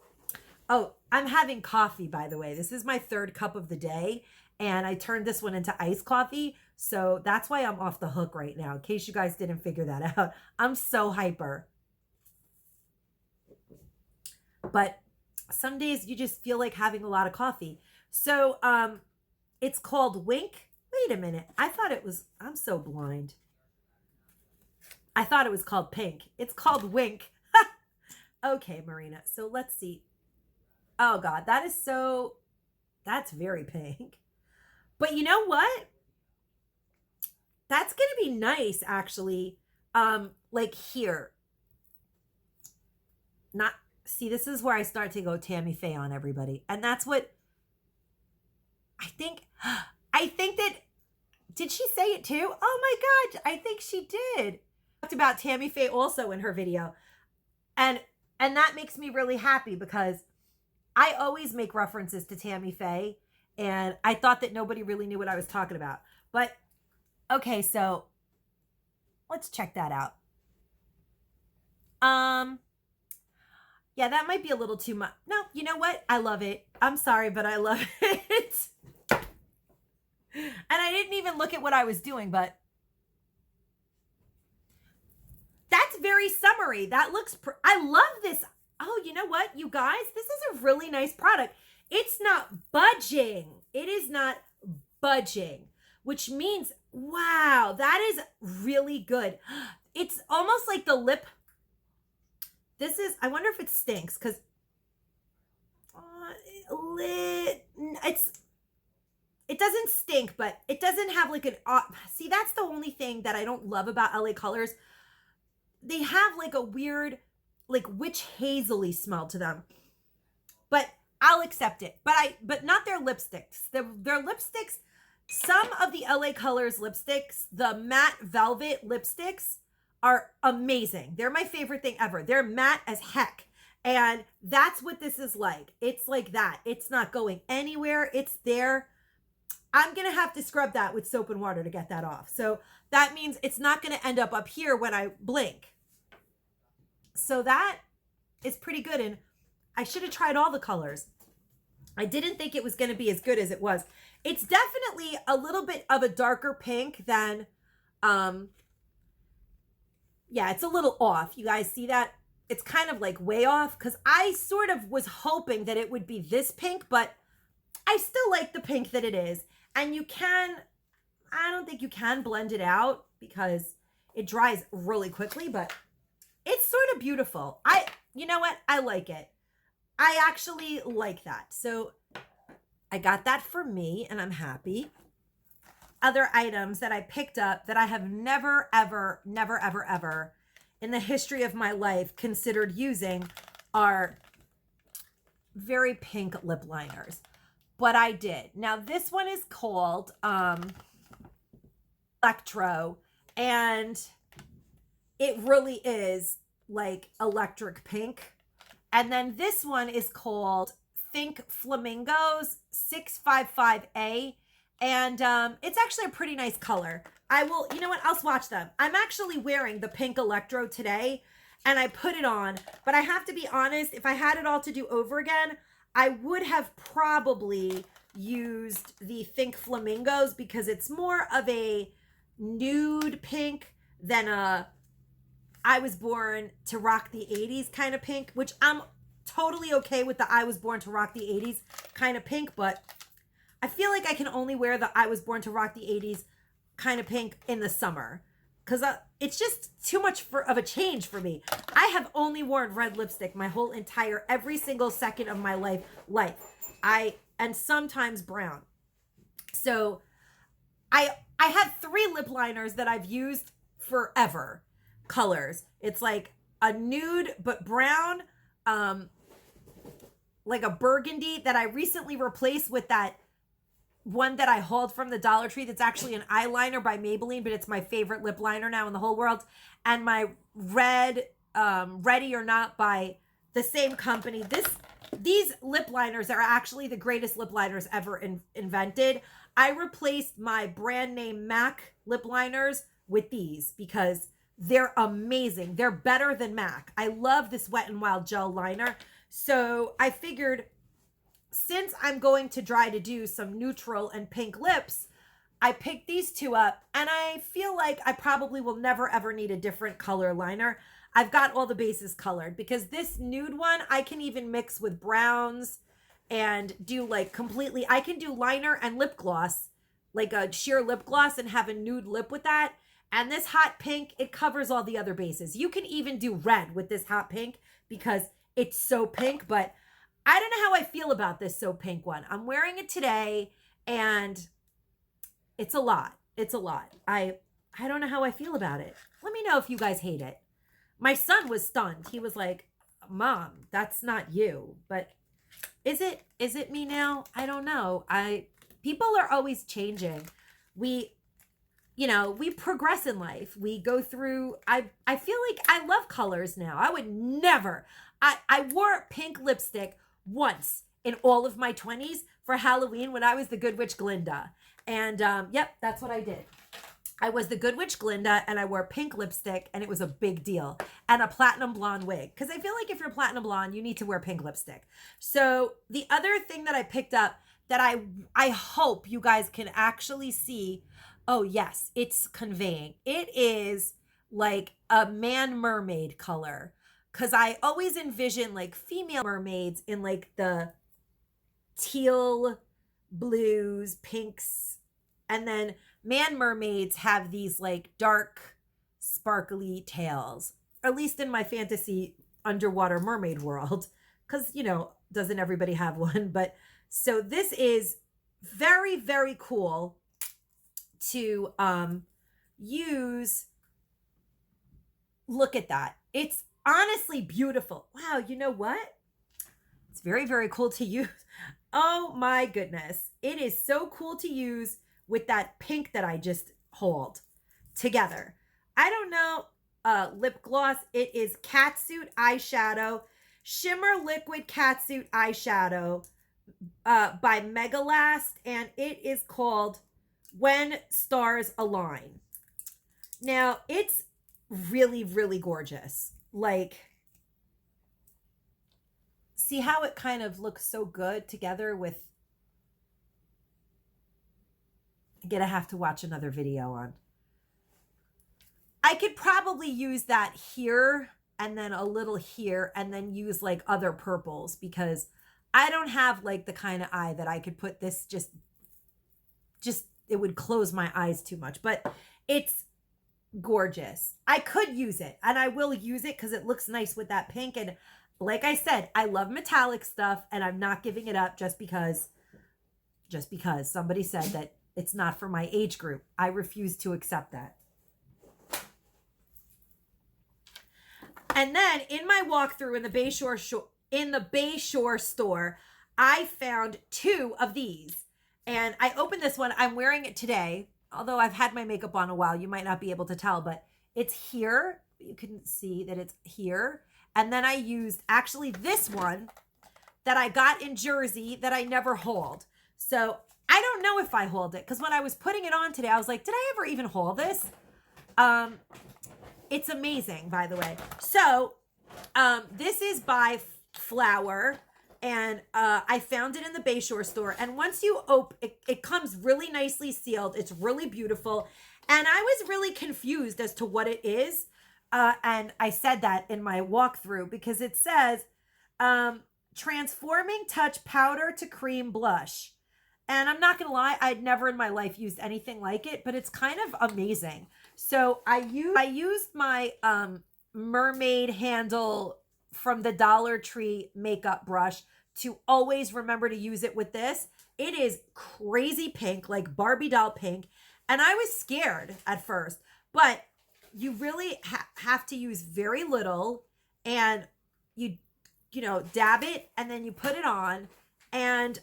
A: oh, I'm having coffee, by the way. This is my third cup of the day, and I turned this one into iced coffee, so that's why I'm off the hook right now, in case you guys didn't figure that out. I'm so hyper. But some days you just feel like having a lot of coffee. So it's called Wink. Wait a minute. I thought it was, I'm so blind. I thought it was called Pink. It's called Wink. Okay, Marina. So let's see. Oh God, that's very pink. But you know what? That's going to be nice actually. Like here. See, this is where I start to go Tammy Faye on everybody. And that's what I think that, did she say it too? Oh my God, I think she did. Talked about Tammy Faye also in her video. And that makes me really happy because I always make references to Tammy Faye, and I thought that nobody really knew what I was talking about. But, okay, so let's check that out. Yeah, that might be a little too much. No, you know what? I love it. I'm sorry, but I love it. And I didn't even look at what I was doing, but that's very summery. That looks, I love this. Oh, you know what, you guys? This is a really nice product. It's not budging. It is not budging, which means, wow, that is really good. It's almost like the lip. This is, I wonder if it stinks because it doesn't stink, but it doesn't have like an, see, that's the only thing that I don't love about LA Colors. They have like a weird, like witch hazily smell to them, but I'll accept it. But not their lipsticks. Their lipsticks, some of the LA Colors lipsticks, the matte velvet lipsticks are amazing. They're my favorite thing ever. They're matte as heck. And that's what this is like. It's like that. It's not going anywhere. It's there. I'm going to have to scrub that with soap and water to get that off. So that means it's not going to end up here when I blink. So that is pretty good. And I should have tried all the colors. I didn't think it was going to be as good as it was. It's definitely a little bit of a darker pink than, yeah, it's a little off. You guys see that? It's kind of like way off because I sort of was hoping that it would be this pink, but I still like the pink that it is. And you can, I don't think you can blend it out. because it dries really quickly, but it's sort of beautiful. You know what? I like it. I actually like that. So I got that for me and I'm happy. Other items that I picked up that I have never, ever, never, ever, ever in the history of my life considered using are very pink lip liners. But I did. Now this one is called Electro, and it really is like electric pink. And then this one is called Think Flamingos 655A. And it's actually a pretty nice color. You know what? I'll swatch them. I'm actually wearing the pink Electro today, and I put it on. But I have to be honest, if I had it all to do over again, I would have probably used the Think Flamingos because it's more of a nude pink than a I was born to rock the 80s kind of pink, which I'm totally okay with the I was born to rock the 80s kind of pink, but I feel like I can only wear the I was born to rock the 80s kind of pink in the summer because it's just too much of a change for me. I have only worn red lipstick my whole entire, every single second of my life. And sometimes brown. So I have 3 lip liners that I've used forever. Colors. It's like a nude but brown, like a burgundy that I recently replaced with that one that I hauled from the Dollar Tree that's actually an eyeliner by Maybelline, but it's my favorite lip liner now in the whole world. And my red Ready or Not by the same company. These lip liners are actually the greatest lip liners ever invented. I replaced my brand name MAC lip liners with these because they're amazing. They're better than MAC. I love this Wet n Wild gel liner. So I figured since I'm going to try to do some neutral and pink lips, I picked these 2 up, and I feel like I probably will never ever need a different color liner. I've got all the bases colored because this nude one, I can even mix with browns and do like completely, I can do liner and lip gloss, like a sheer lip gloss and have a nude lip with that. And this hot pink, it covers all the other bases. You can even do red with this hot pink because it's so pink, but I don't know how I feel about this so pink one. I'm wearing it today and it's a lot. It's a lot. I don't know how I feel about it. Let me know if you guys hate it. My son was stunned. He was like, Mom, that's not you. But is it me now? I don't know. People are always changing. We progress in life. We go through, I feel like I love colors now. I would never, I wore pink lipstick once in all of my 20s for Halloween when I was the Good Witch Glinda. And yep, that's what I did. I was the Good Witch Glinda and I wore pink lipstick and it was a big deal. And a platinum blonde wig. Because I feel like if you're platinum blonde, you need to wear pink lipstick. So the other thing that I picked up that I hope you guys can actually see. Oh yes, it's conveying. It is like a man mermaid color. Because I always envision like female mermaids in like the teal, blues, pinks. And then man mermaids have these like dark, sparkly tails. At least in my fantasy underwater mermaid world. Because, doesn't everybody have one? But so this is very, very cool to use. Look at that. It's honestly beautiful. Wow, you know what? It's very, very cool to use. Oh my goodness. It is so cool to use with that pink that I just hauled together. I don't know, lip gloss. It is Catsuit eyeshadow, shimmer liquid catsuit eyeshadow by Megalast, and it is called When Stars Align. Now, it's really, really gorgeous. Like, see how it kind of looks so good together with, I'm gonna have to watch another video on. I could probably use that here and then a little here and then use like other purples because I don't have like the kind of eye that I could put this just it would close my eyes too much. But it's gorgeous. I could use it, and I will use it because it looks nice with that pink. And like I said, I love metallic stuff, and I'm not giving it up just because somebody said that it's not for my age group. I refuse to accept that. And then in my walkthrough in the Bayshore store, I found 2 of these. And I opened this one. I'm wearing it today. Although I've had my makeup on a while, you might not be able to tell, but it's here. You can see that it's here. And then I used actually this one that I got in Jersey that I never hauled. So I don't know if I hauled it, because when I was putting it on today, I was like, did I ever even haul this? It's amazing, by the way. So this is by Flower. And I found it in the Bayshore store. And once you open it comes really nicely sealed. It's really beautiful. And I was really confused as to what it is. And I said that in my walkthrough because it says Transforming Touch Powder to Cream Blush. And I'm not going to lie, I'd never in my life used anything like it, but it's kind of amazing. So I used my mermaid handle from the Dollar Tree makeup brush to always remember to use it with this. It is crazy pink, like Barbie doll pink. And I was scared at first, but you really have to use very little, and you know, dab it and then you put it on, and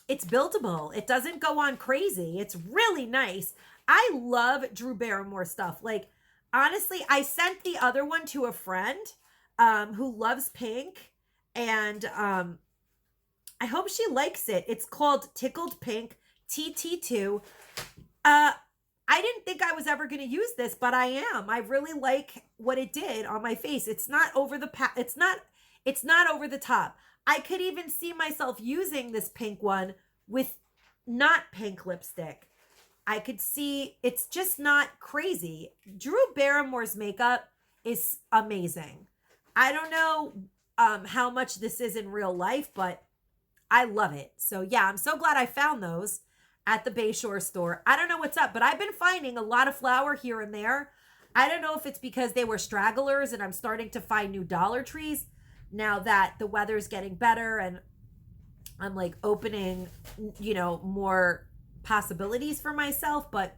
A: it's buildable. It doesn't go on crazy. It's really nice. I love Drew Barrymore stuff. Like, honestly, I sent the other one to a friend who loves pink, and I hope she likes it. It's called Tickled Pink TT2. I didn't think I was ever going to use this, but I am. I really like what it did on my face. It's not over the it's not over the top. I could even see myself using this pink one with not pink lipstick. I could see it's just not crazy. Drew Barrymore's makeup is amazing. I don't know how much this is in real life, but I love it. So yeah, I'm so glad I found those at the Bayshore store. I don't know what's up, but I've been finding a lot of Flower here and there. I don't know if it's because they were stragglers and I'm starting to find new Dollar Trees now that the weather's getting better and I'm like opening, you know, more possibilities for myself, but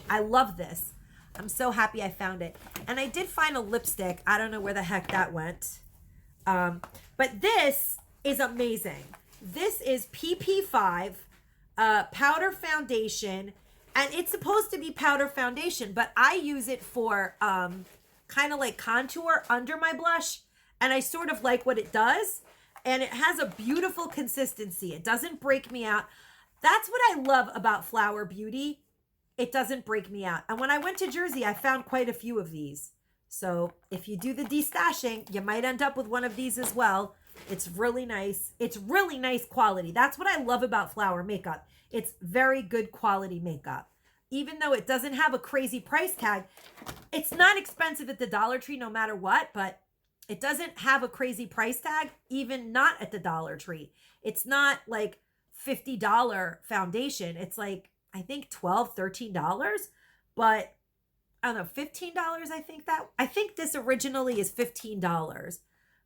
A: I love this. I'm so happy I found it. And I did find a lipstick. I don't know where the heck that went. But this is amazing. This is PP5 powder foundation, and it's supposed to be powder foundation, but I use it for kind of like contour under my blush, and I sort of like what it does, and it has a beautiful consistency. It doesn't break me out. That's what I love about Flower Beauty. It doesn't break me out. And when I went to Jersey, I found quite a few of these. So if you do the destashing, you might end up with one of these as well. It's really nice. It's really nice quality. That's what I love about Flower makeup. It's very good quality makeup. Even though it doesn't have a crazy price tag, it's not expensive at the Dollar Tree no matter what, but it doesn't have a crazy price tag, even not at the Dollar Tree. It's not like $50 foundation. It's like, I think $12, $13, but I don't know, $15. I think this originally is $15,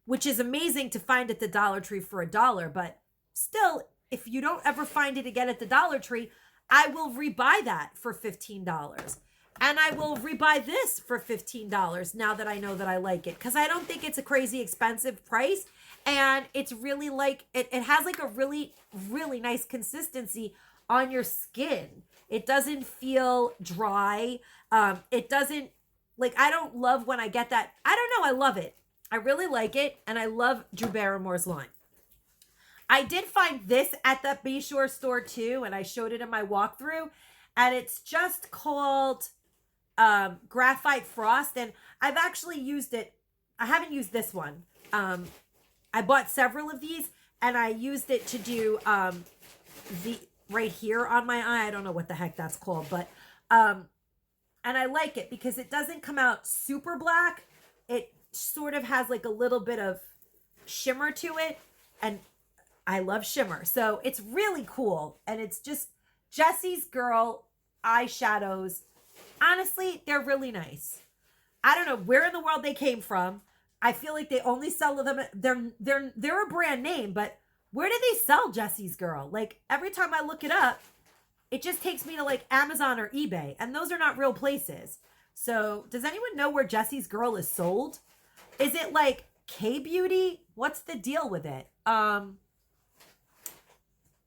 A: which is amazing to find at the Dollar Tree for $1. But still, if you don't ever find it again at the Dollar Tree, I will rebuy that for $15. And I will rebuy this for $15 now that I know that I like it. Because I don't think it's a crazy expensive price. And it's really like, it has like a really, really nice consistency on your skin. It doesn't feel dry. It doesn't, like, I don't love when I get that. I don't know. I love it. I really like it. And I love Drew Barrymore's line. I did find this at the Bayshore store too. And I showed it in my walkthrough. And it's just called Graphite Frost. And I've actually used it. I haven't used this one. I bought several of these. And I used it to do the right here on my eye. I don't know what the heck that's called. But and I like it because it doesn't come out super black. It sort of has like a little bit of shimmer to it. And I love shimmer. So it's really cool. And it's just Jessie's Girl eyeshadows honestly, they're really nice. I don't know where in the world they came from. I feel like they only sell them. They're a brand name, but where do they sell Jesse's Girl? Like every time I look it up, it just takes me to like Amazon or eBay, and those are not real places. So does anyone know where Jesse's Girl is sold? Is it like K-Beauty? What's the deal with it?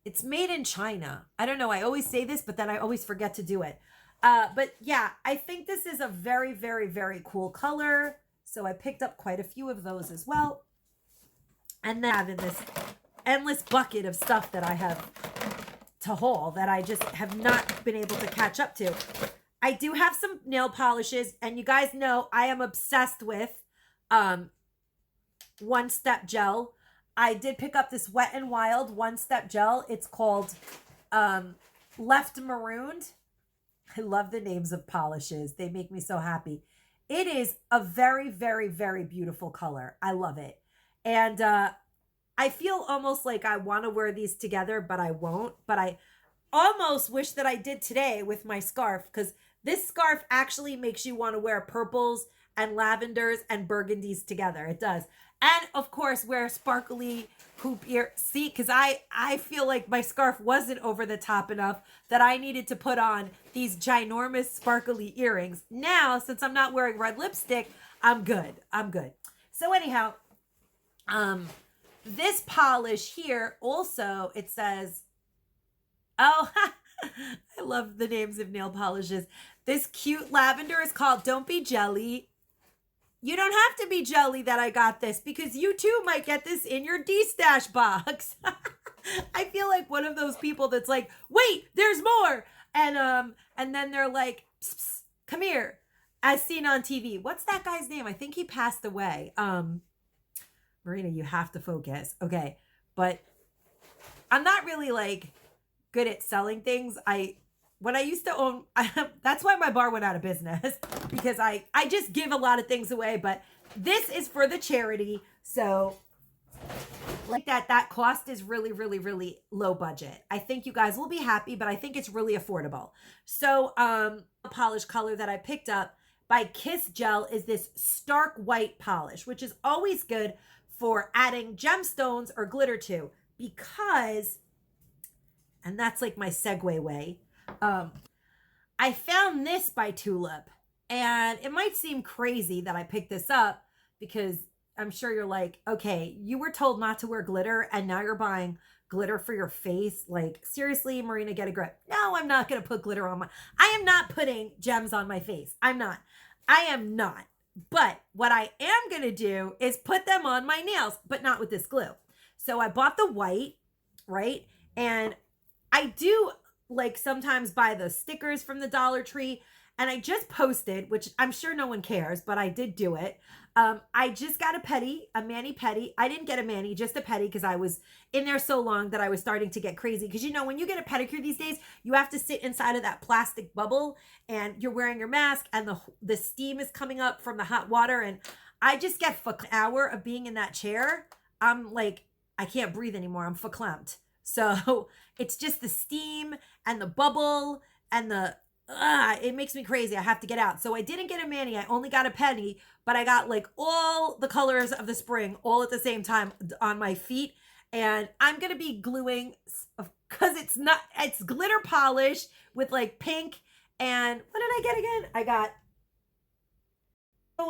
A: It's made in China. I don't know. I always say this, but then I always forget to do it. But yeah, I think this is a very, very, very cool color. So I picked up quite a few of those as well. And then having this endless bucket of stuff that I have to haul that I just have not been able to catch up to. I do have some nail polishes, and you guys know I am obsessed with One Step Gel. I did pick up this Wet n Wild One Step Gel. It's called Left Marooned. I love the names of polishes. They make me so happy. It is a very, very, very beautiful color. I love it. And I feel almost like I want to wear these together, but I won't. But I almost wish that I did today with my scarf, because this scarf actually makes you want to wear purples and lavenders and burgundies together. It does. And of course, wear sparkly hoop ear. See, because I feel like my scarf wasn't over the top enough that I needed to put on these ginormous sparkly earrings. Now, since I'm not wearing red lipstick, I'm good. I'm good. So anyhow, this polish here also, it says, oh, I love the names of nail polishes. This cute lavender is called Don't Be Jelly. You don't have to be jelly that I got this, because you too might get this in your Destash box. I feel like one of those people that's like, wait, there's more. And then they're like, psst, psst, come here, as seen on TV. What's that guy's name? I think he passed away. Marina, you have to focus. Okay. But I'm not really like good at selling things. When I used to own, that's why my bar went out of business, because I just give a lot of things away, but this is for the charity. So like that cost is really, really, really low budget. I think you guys will be happy, but I think it's really affordable. So a polish color that I picked up by Kiss Gel is this stark white polish, which is always good for adding gemstones or glitter to, because, and that's like my segue way. I found this by Tulip, and it might seem crazy that I picked this up, because I'm sure you're like, okay, you were told not to wear glitter and now you're buying glitter for your face. Like, seriously, Marina, get a grip. No, I'm not going to put glitter on I am not putting gems on my face. I am not. But what I am going to do is put them on my nails, but not with this glue. So I bought the white, right? And I do like sometimes buy the stickers from the Dollar Tree, and I just posted, which I'm sure no one cares, but I did do it. I just got a mani pedi. I didn't get a mani, just a pedi, because I was in there so long that I was starting to get crazy. Because you know, when you get a pedicure these days, you have to sit inside of that plastic bubble, and you're wearing your mask, and the steam is coming up from the hot water, and I just get an hour of being in that chair. I'm like, I can't breathe anymore. I'm verklempt. So it's just the steam and the bubble and it makes me crazy. I have to get out. So I didn't get a mani. I only got a pedi, but I got like all the colors of the spring all at the same time on my feet. And I'm going to be gluing, because it's glitter polish with like pink. And what did I get again? I got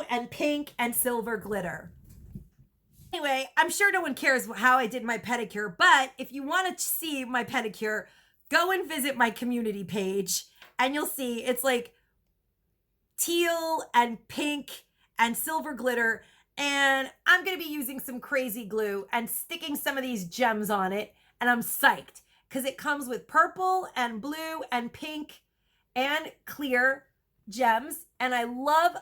A: and pink and silver glitter. Anyway, I'm sure no one cares how I did my pedicure, but if you want to see my pedicure, go and visit my community page, and you'll see it's like teal and pink and silver glitter, and I'm going to be using some crazy glue and sticking some of these gems on it, and I'm psyched because it comes with purple and blue and pink and clear gems, and I love,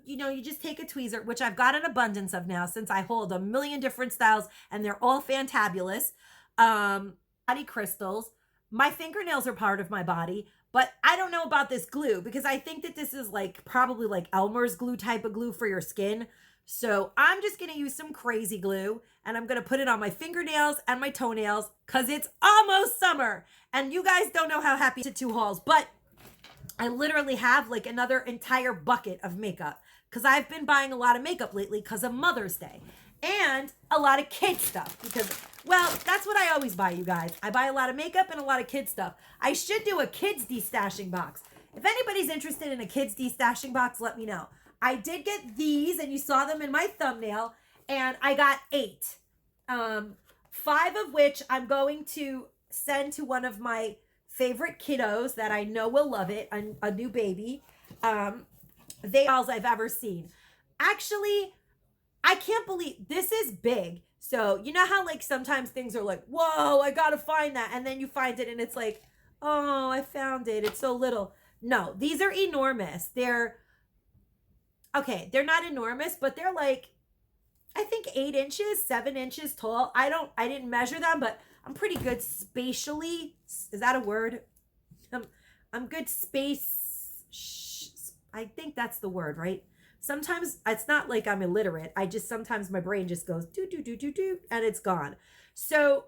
A: you know, you just take a tweezer, which I've got an abundance of now since I hold a million different styles, and they're all fantabulous. Body crystals. My fingernails are part of my body, but I don't know about this glue, because I think that this is like probably like Elmer's glue type of glue for your skin. So I'm just going to use some crazy glue, and I'm going to put it on my fingernails and my toenails, because it's almost summer, and you guys don't know how happy to two hauls, but I literally have like another entire bucket of makeup because I've been buying a lot of makeup lately because of Mother's Day and a lot of kid stuff because, well, that's what I always buy, you guys. I buy a lot of makeup and a lot of kid stuff. I should do a kids destashing box. If anybody's interested in a kids destashing box, let me know. I did get these and you saw them in my thumbnail and I got 8. 5 of which I'm going to send to one of my favorite kiddos that I know will love it, a new baby. They all I've ever seen. Actually, I can't believe this is big. So you know how like sometimes things are like, whoa, I gotta find that. And then you find it and it's like, oh, I found it. It's so little. No, these are enormous. They're not enormous, but they're like, I think 8 inches, 7 inches tall. I didn't measure them, but I'm pretty good spatially. Is that a word? I'm good I think that's the word, right? Sometimes it's not like I'm illiterate. Sometimes my brain just goes do, do, do, do, do, and it's gone. So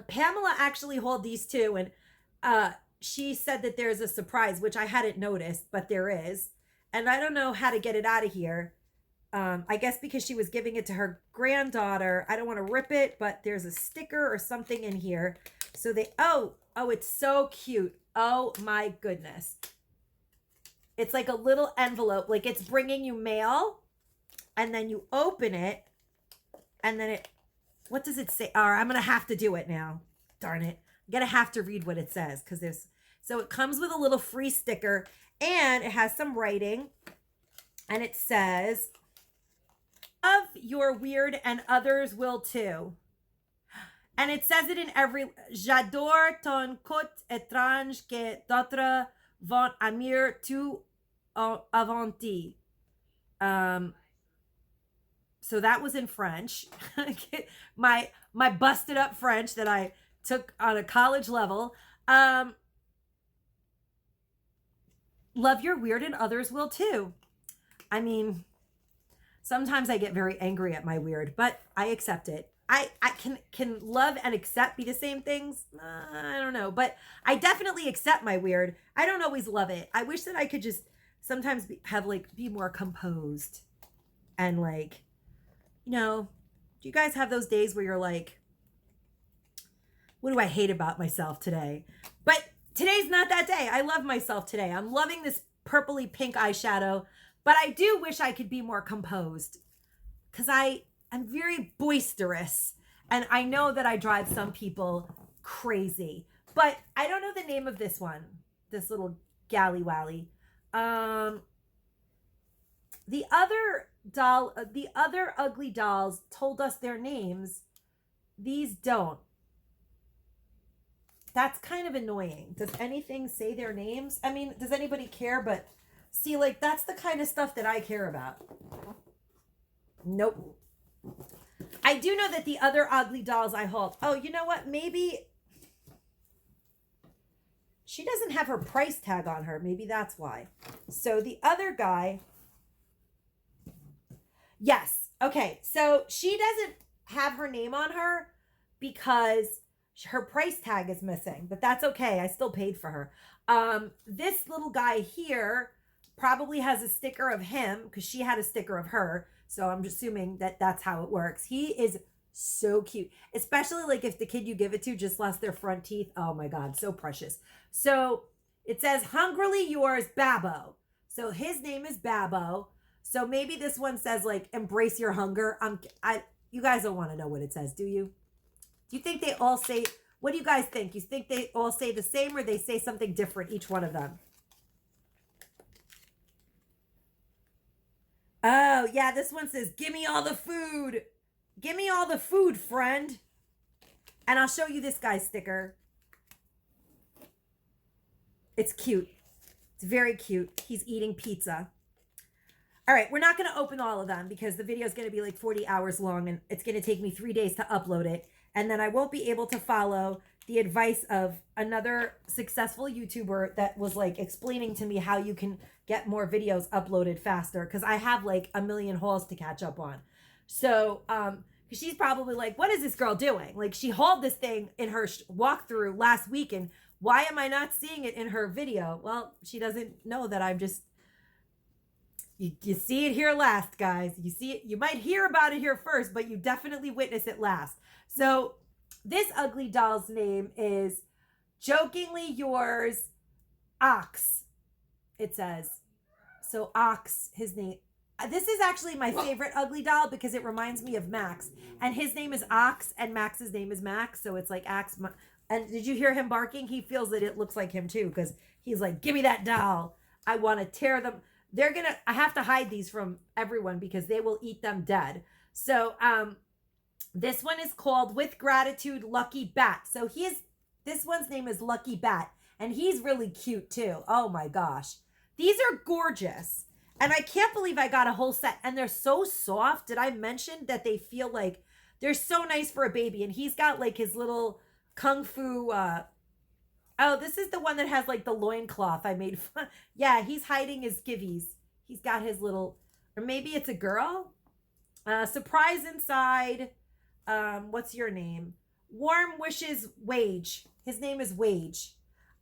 A: Pamela actually hauled these 2, and she said that there's a surprise, which I hadn't noticed, but there is. And I don't know how to get it out of here. I guess because she was giving it to her granddaughter. I don't want to rip it, but there's a sticker or something in here. So it's so cute. Oh my goodness. It's like a little envelope, like it's bringing you mail, and then you open it, and then what does it say? All right, I'm going to have to do it now. Darn it. I'm going to have to read what it says so it comes with a little free sticker, and it has some writing, and it says, "Love your weird and others will too." And it says it in every, "J'adore ton côté étrange que d'autres vont aimer tout avanti." So that was in French. my busted up French that I took on a college level. Love your weird and others will too. I mean, sometimes I get very angry at my weird, but I accept it. I can love and accept be the same things? I don't know, but I definitely accept my weird. I don't always love it. I wish that I could just sometimes be more composed and like, do you guys have those days where you're like, what do I hate about myself today? But today's not that day. I love myself today. I'm loving this purpley pink eyeshadow, but I do wish I could be more composed because I'm very boisterous, and I know that I drive some people crazy, but I don't know the name of this one, this little galley wally. The other ugly dolls told us their names. These don't. That's kind of annoying. Does anything say their names? I mean, does anybody care? But see, like, that's the kind of stuff that I care about. Nope. I do know that the other ugly dolls I hauled. Oh, you know what? Maybe she doesn't have her price tag on her. Maybe that's why. So the other guy. Yes. Okay. So she doesn't have her name on her because her price tag is missing, but that's okay. I still paid for her. This little guy here probably has a sticker of him because she had a sticker of her. So I'm assuming that that's how it works. He is so cute, especially like if the kid you give it to just lost their front teeth. Oh my God, so precious. So it says hungrily yours, Babbo. So his name is Babbo. So maybe this one says like embrace your hunger. You guys don't want to know what it says, do you? Do you think they all say, what do you guys think? You think they all say the same or they say something different, each one of them? Oh, yeah, this one says, give me all the food. Give me all the food, friend. And I'll show you this guy's sticker. It's cute. It's very cute. He's eating pizza. All right, we're not going to open all of them because the video is going to be like 40 hours long and it's going to take me 3 days to upload it. And then I won't be able to follow the advice of another successful YouTuber that was like explaining to me how you can get more videos uploaded faster because I have like a million hauls to catch up on. So, she's probably like, what is this girl doing? Like she hauled this thing in her walkthrough last week and Why am I not seeing it in her video? Well, she doesn't know that I'm just, you see it here last, guys. You see it, you might hear about it here first, but you definitely witness it last. So this ugly doll's name is Jokingly Yours, Ox, it says. So Ox, his name. This is actually my favorite ugly doll because it reminds me of Max. And his name is Ox and Max's name is Max. So it's like Ox. And did you hear him barking? He feels that it looks like him too because he's like, give me that doll. I want to tear them. I have to hide these from everyone because they will eat them dead. So this one is called With Gratitude Lucky Bat. So this one's name is Lucky Bat. And he's really cute too. Oh my gosh. These are gorgeous. And I can't believe I got a whole set. And they're so soft. Did I mention that they feel like they're so nice for a baby? And he's got like his little kung fu. Oh, this is the one that has like the loincloth I made fun. Yeah, he's hiding his skivvies. He's got his little, or maybe it's a girl. Surprise inside. What's your name? Warm Wishes Wage. His name is Wage.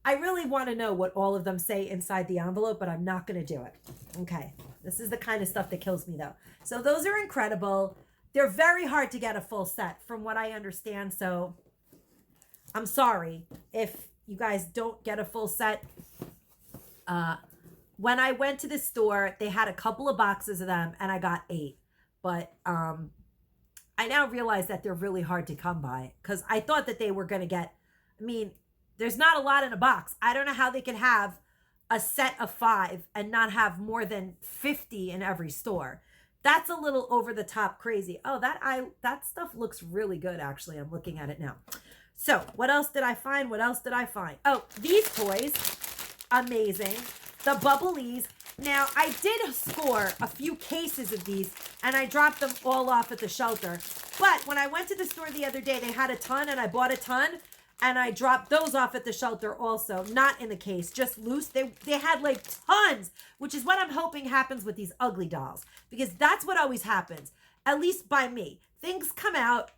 A: I really want to know what all of them say inside the envelope, but I'm not going to do it. Okay. This is the kind of stuff that kills me, though. So those are incredible. They're very hard to get a full set from what I understand. So I'm sorry if you guys don't get a full set. When I went to the store, they had a couple of boxes of them, and I got 8. But I now realize that they're really hard to come by because I thought that they were going to get, I mean, there's not a lot in a box. I don't know how they can have a set of 5 and not have more than 50 in every store. That's a little over the top crazy. Oh, that stuff looks really good, actually. I'm looking at it now. So what else did I find? What else did I find? Oh, these toys. Amazing. The Bubblies. Now, I did score a few cases of these, and I dropped them all off at the shelter. But when I went to the store the other day, they had a ton, and I bought a ton. And I dropped those off at the shelter also, not in the case, just loose. They had like tons, which is what I'm hoping happens with these ugly dolls. Because that's what always happens, at least by me. Things come out,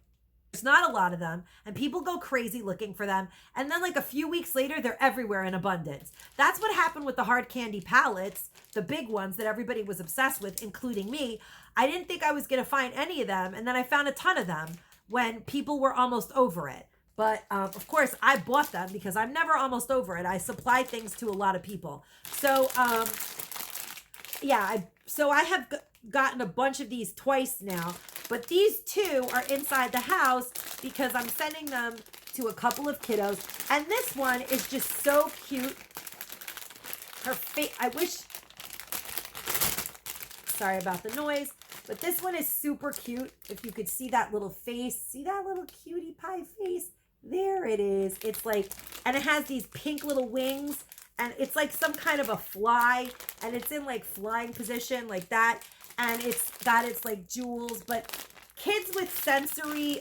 A: there's not a lot of them, and people go crazy looking for them. And then like a few weeks later, they're everywhere in abundance. That's what happened with the hard candy palettes, the big ones that everybody was obsessed with, including me. I didn't think I was going to find any of them, and then I found a ton of them when people were almost over it. But, of course, I bought them because I'm never almost over it. I supply things to a lot of people. So, yeah, I have gotten a bunch of these twice now. But these 2 are inside the house because I'm sending them to a couple of kiddos. And this one is just so cute. Her face, I wish, sorry about the noise. But this one is super cute. If you could see that little face. See that little cutie pie face? There it is. It's like, and it has these pink little wings, and it's like some kind of a fly, and it's in like flying position like that, and it's got its like jewels. But kids with sensory,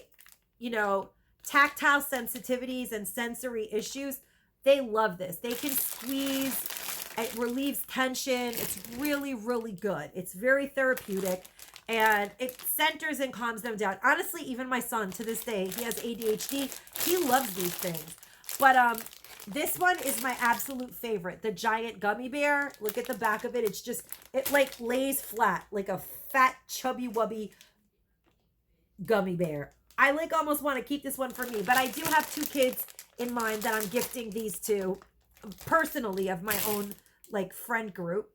A: tactile sensitivities and sensory issues, they love this. They can squeeze, it relieves tension. It's really, really good. It's very therapeutic. And it centers and calms them down. Honestly, even my son, to this day, he has ADHD. He loves these things. But this one is my absolute favorite. The giant gummy bear. Look at the back of it. It's just, it like lays flat. Like a fat, chubby wubby gummy bear. I like almost want to keep this one for me. But I do have 2 kids in mind that I'm gifting these to personally of my own like friend group.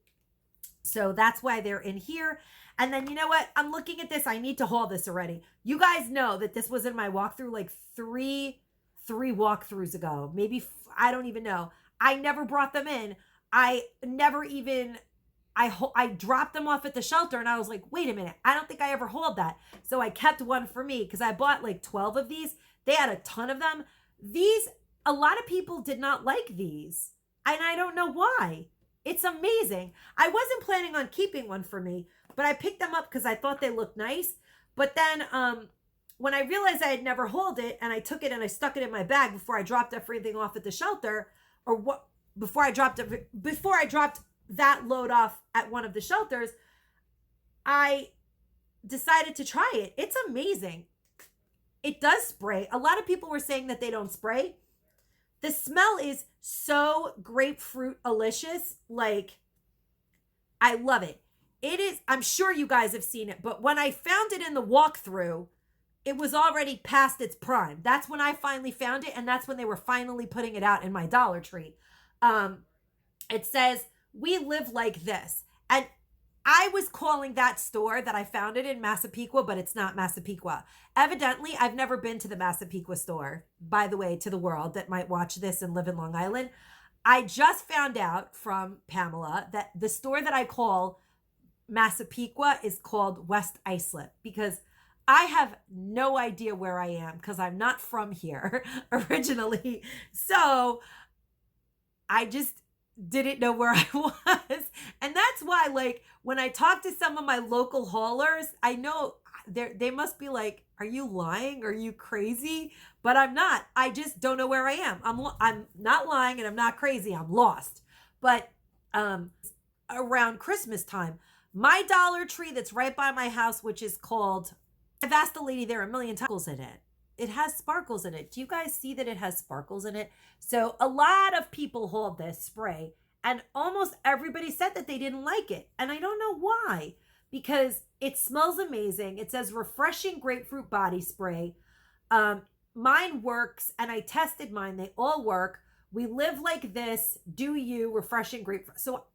A: So that's why they're in here. And then, you know what? I'm looking at this. I need to haul this already. You guys know that this was in my walkthrough like three walkthroughs ago. Maybe, I don't even know. I never brought them in. I dropped them off at the shelter and I was like, wait a minute. I don't think I ever hauled that. So I kept one for me because I bought like 12 of these. They had a ton of them. A lot of people did not like these. And I don't know why. It's amazing. I wasn't planning on keeping one for me, but I picked them up because I thought they looked nice. But then when I realized I had never hauled it and I took it and I stuck it in my bag before I dropped everything off at the shelter, before I dropped that load off at one of the shelters, I decided to try it. It's amazing. It does spray. A lot of people were saying that they don't spray. The smell is so grapefruit-alicious. Like, I love it. It is, I'm sure you guys have seen it, but when I found it in the walkthrough, it was already past its prime. That's when I finally found it, and that's when they were finally putting it out in my Dollar Tree. It says, "We live like this." And I was calling that store that I found it in Massapequa, but it's not Massapequa. Evidently, I've never been to the Massapequa store, by the way, to the world that might watch this and live in Long Island. I just found out from Pamela that the store that I call Massapequa is called West Islip, because I have no idea where I am because I'm not from here originally. So I just didn't know where I was. And that's why, like, when I talk to some of my local haulers, I know they must be like, "Are you lying? Are you crazy?" But I'm not. I just don't know where I am. I'm not lying, and I'm not crazy. I'm lost. But around Christmas time, my Dollar Tree that's right by my house, which is called, I've asked the lady there a million times, in it. It has sparkles in it. Do you guys see that it has sparkles in it? So a lot of people hauled this spray, and almost everybody said that they didn't like it. And I don't know why, because it smells amazing. It says refreshing grapefruit body spray. Mine works, and I tested mine. They all work. We live like this. Do you refreshing grapefruit? So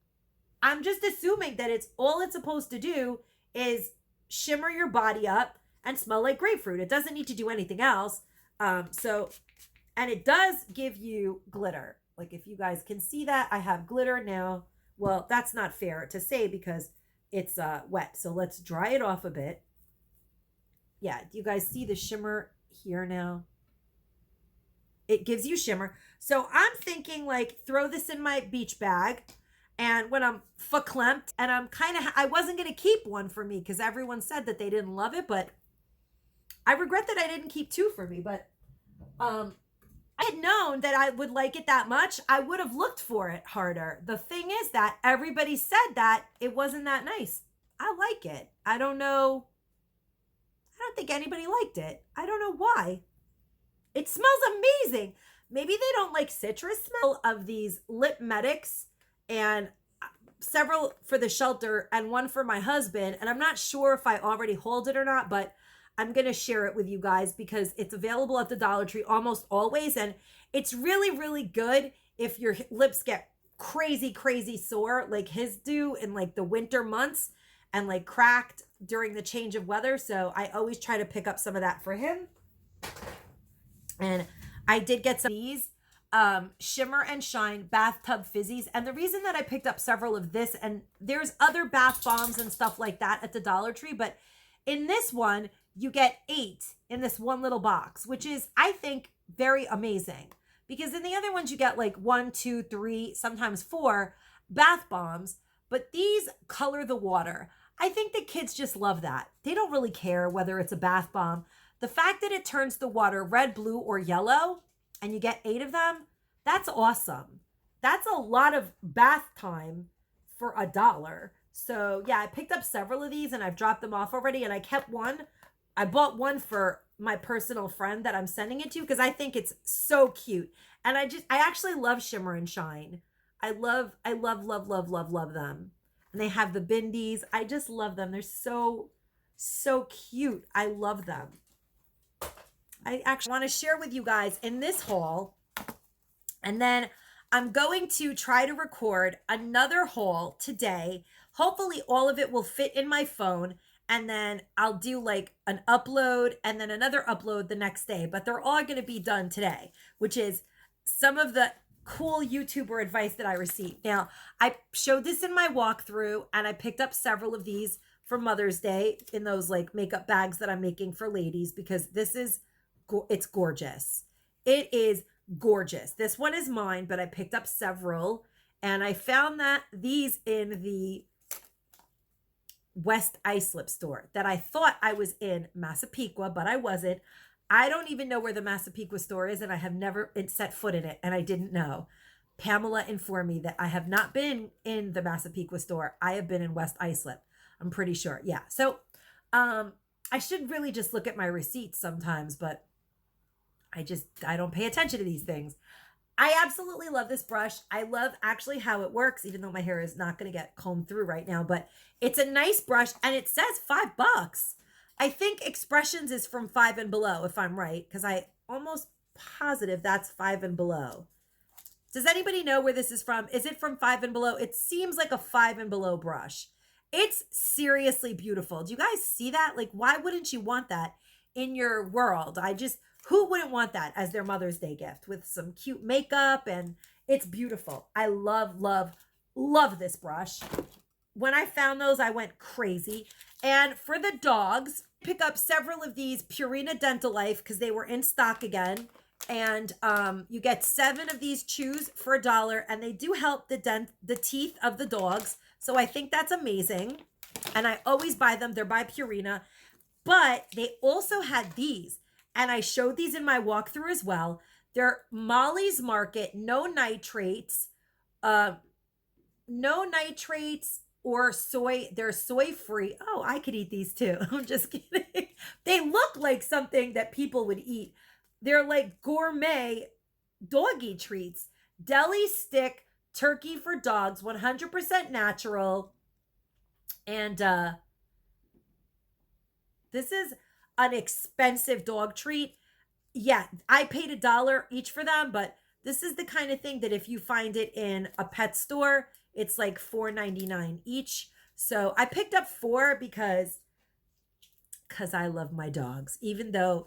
A: I'm just assuming that it's supposed to do is shimmer your body up and smell like grapefruit. It doesn't need to do anything else. And it does give you glitter. Like, if you guys can see that, I have glitter now. Well, that's not fair to say because it's wet. So let's dry it off a bit. Yeah, do you guys see the shimmer here now? It gives you shimmer. So I'm thinking, like, throw this in my beach bag. And when I'm verklempt, and I wasn't going to keep one for me because everyone said that they didn't love it, but I regret that I didn't keep two for me. But I had known that I would like it that much, I would have looked for it harder. The thing is that everybody said that it wasn't that nice. I like it. I don't know. I don't think anybody liked it. I don't know why. It smells amazing. Maybe they don't like citrus smell of these lip medics, and several for the shelter and one for my husband. And I'm not sure if I already hold it or not, but I'm going to share it with you guys because it's available at the Dollar Tree almost always. And it's really, really good if your lips get crazy, crazy sore like his do in like the winter months and like cracked during the change of weather. So I always try to pick up some of that for him. And I did get some of these Shimmer and Shine Bathtub Fizzies. And the reason that I picked up several of this, and there's other bath bombs and stuff like that at the Dollar Tree, but in this one, you get 8 in this one little box, which is, I think, very amazing. Because in the other ones, you get like 1, 2, 3, sometimes 4 bath bombs, but these color the water. I think the kids just love that. They don't really care whether it's a bath bomb. The fact that it turns the water red, blue, or yellow, and you get 8 of them, that's awesome. That's a lot of bath time for $1. So yeah, I picked up several of these and I've dropped them off already, and I kept one. I bought one for my personal friend that I'm sending it to because I think it's so cute. And I actually love Shimmer and Shine. I love them. And they have the bindies. I just love them. They're so cute. I love them. I actually want to share with you guys in this haul. And then I'm going to try to record another haul today. Hopefully all of it will fit in my phone. And then I'll do like an upload and then another upload the next day. But they're all going to be done today, which is some of the cool YouTuber advice that I received. Now, I showed this in my walkthrough, and I picked up several of these for Mother's Day in those like makeup bags that I'm making for ladies, because this is, it's gorgeous. It is gorgeous. This one is mine, but I picked up several, and I found that these in the West Islip store that I thought I was in Massapequa, but I wasn't. I don't even know where the Massapequa store is, and I have never set foot in it, and I didn't know. Pamela informed me that I have not been in the Massapequa store. I have been in West Islip. I'm pretty sure. Yeah. So I should really just look at my receipts sometimes, but I don't pay attention to these things. I absolutely love this brush. I love actually how it works, even though my hair is not going to get combed through right now, but it's a nice brush and it says $5. I think Expressions is from Five and Below, if I'm right, because I almost positive that's Five and Below. Does anybody know where this is from? Is it from Five and Below? It seems like a Five and Below brush. It's seriously beautiful. Do you guys see that? Like, why wouldn't you want that in your world? Who wouldn't want that as their Mother's Day gift with some cute makeup? And it's beautiful. I love, love, love this brush. When I found those, I went crazy. And for the dogs, pick up several of these Purina Dental Life because they were in stock again. And you get 7 of these chews for $1, and they do help the teeth of the dogs. So I think that's amazing. And I always buy them. They're by Purina. But they also had these. And I showed these in my walkthrough as well. They're Molly's Market, no nitrates. No nitrates or soy. They're soy free. Oh, I could eat these too. I'm just kidding. They look like something that people would eat. They're like gourmet doggy treats. Deli stick turkey for dogs, 100% natural. And this is an expensive dog treat. Yeah, I paid $1 each for them, but this is the kind of thing that if you find it in a pet store, it's like $4.99 each. So I picked up 4 because I love my dogs, even though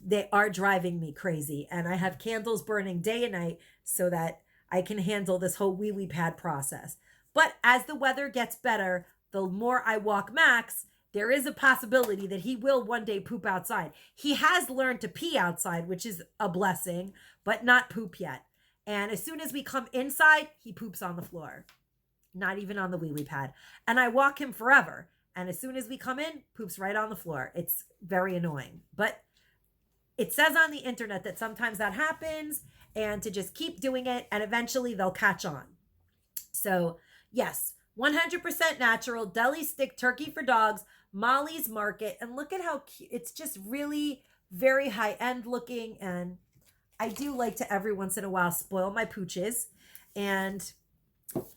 A: they are driving me crazy. And I have candles burning day and night so that I can handle this whole wee pad process. But as the weather gets better, the more I walk Max, there is a possibility that he will one day poop outside. He has learned to pee outside, which is a blessing, but not poop yet. And as soon as we come inside, he poops on the floor, not even on the wee pad. And I walk him forever. And as soon as we come in, poops right on the floor. It's very annoying. But it says on the internet that sometimes that happens and to just keep doing it and eventually they'll catch on. So yes, 100% natural deli stick turkey for dogs, Molly's Market. And look at how cute. It's just really very high end looking. And I do like to every once in a while spoil my pooches. And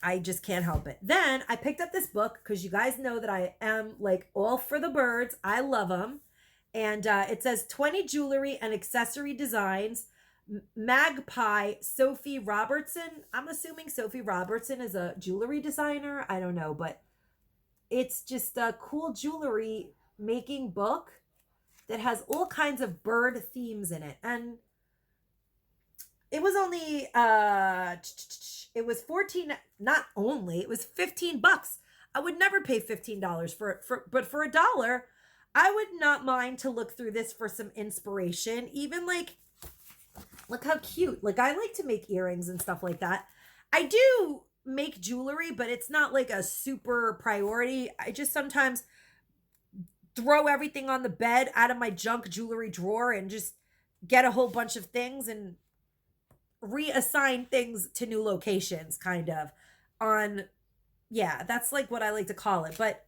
A: I just can't help it. Then I picked up this book because you guys know that I am like all for the birds. I love them. And it says 20 jewelry and accessory designs. Magpie Sophie Robertson. I'm assuming Sophie Robertson is a jewelry designer. I don't know, but it's just a cool jewelry making book that has all kinds of bird themes in it. And it was only it was 14, not only, it was $15. I would never pay $15 but for $1, I would not mind to look through this for some inspiration. Even like, look how cute. Like I like to make earrings and stuff like that. I do make jewelry, but it's not like a super priority. I just sometimes throw everything on the bed out of my junk jewelry drawer and just get a whole bunch of things and reassign things to new locations kind of on. Yeah, that's like what I like to call it. But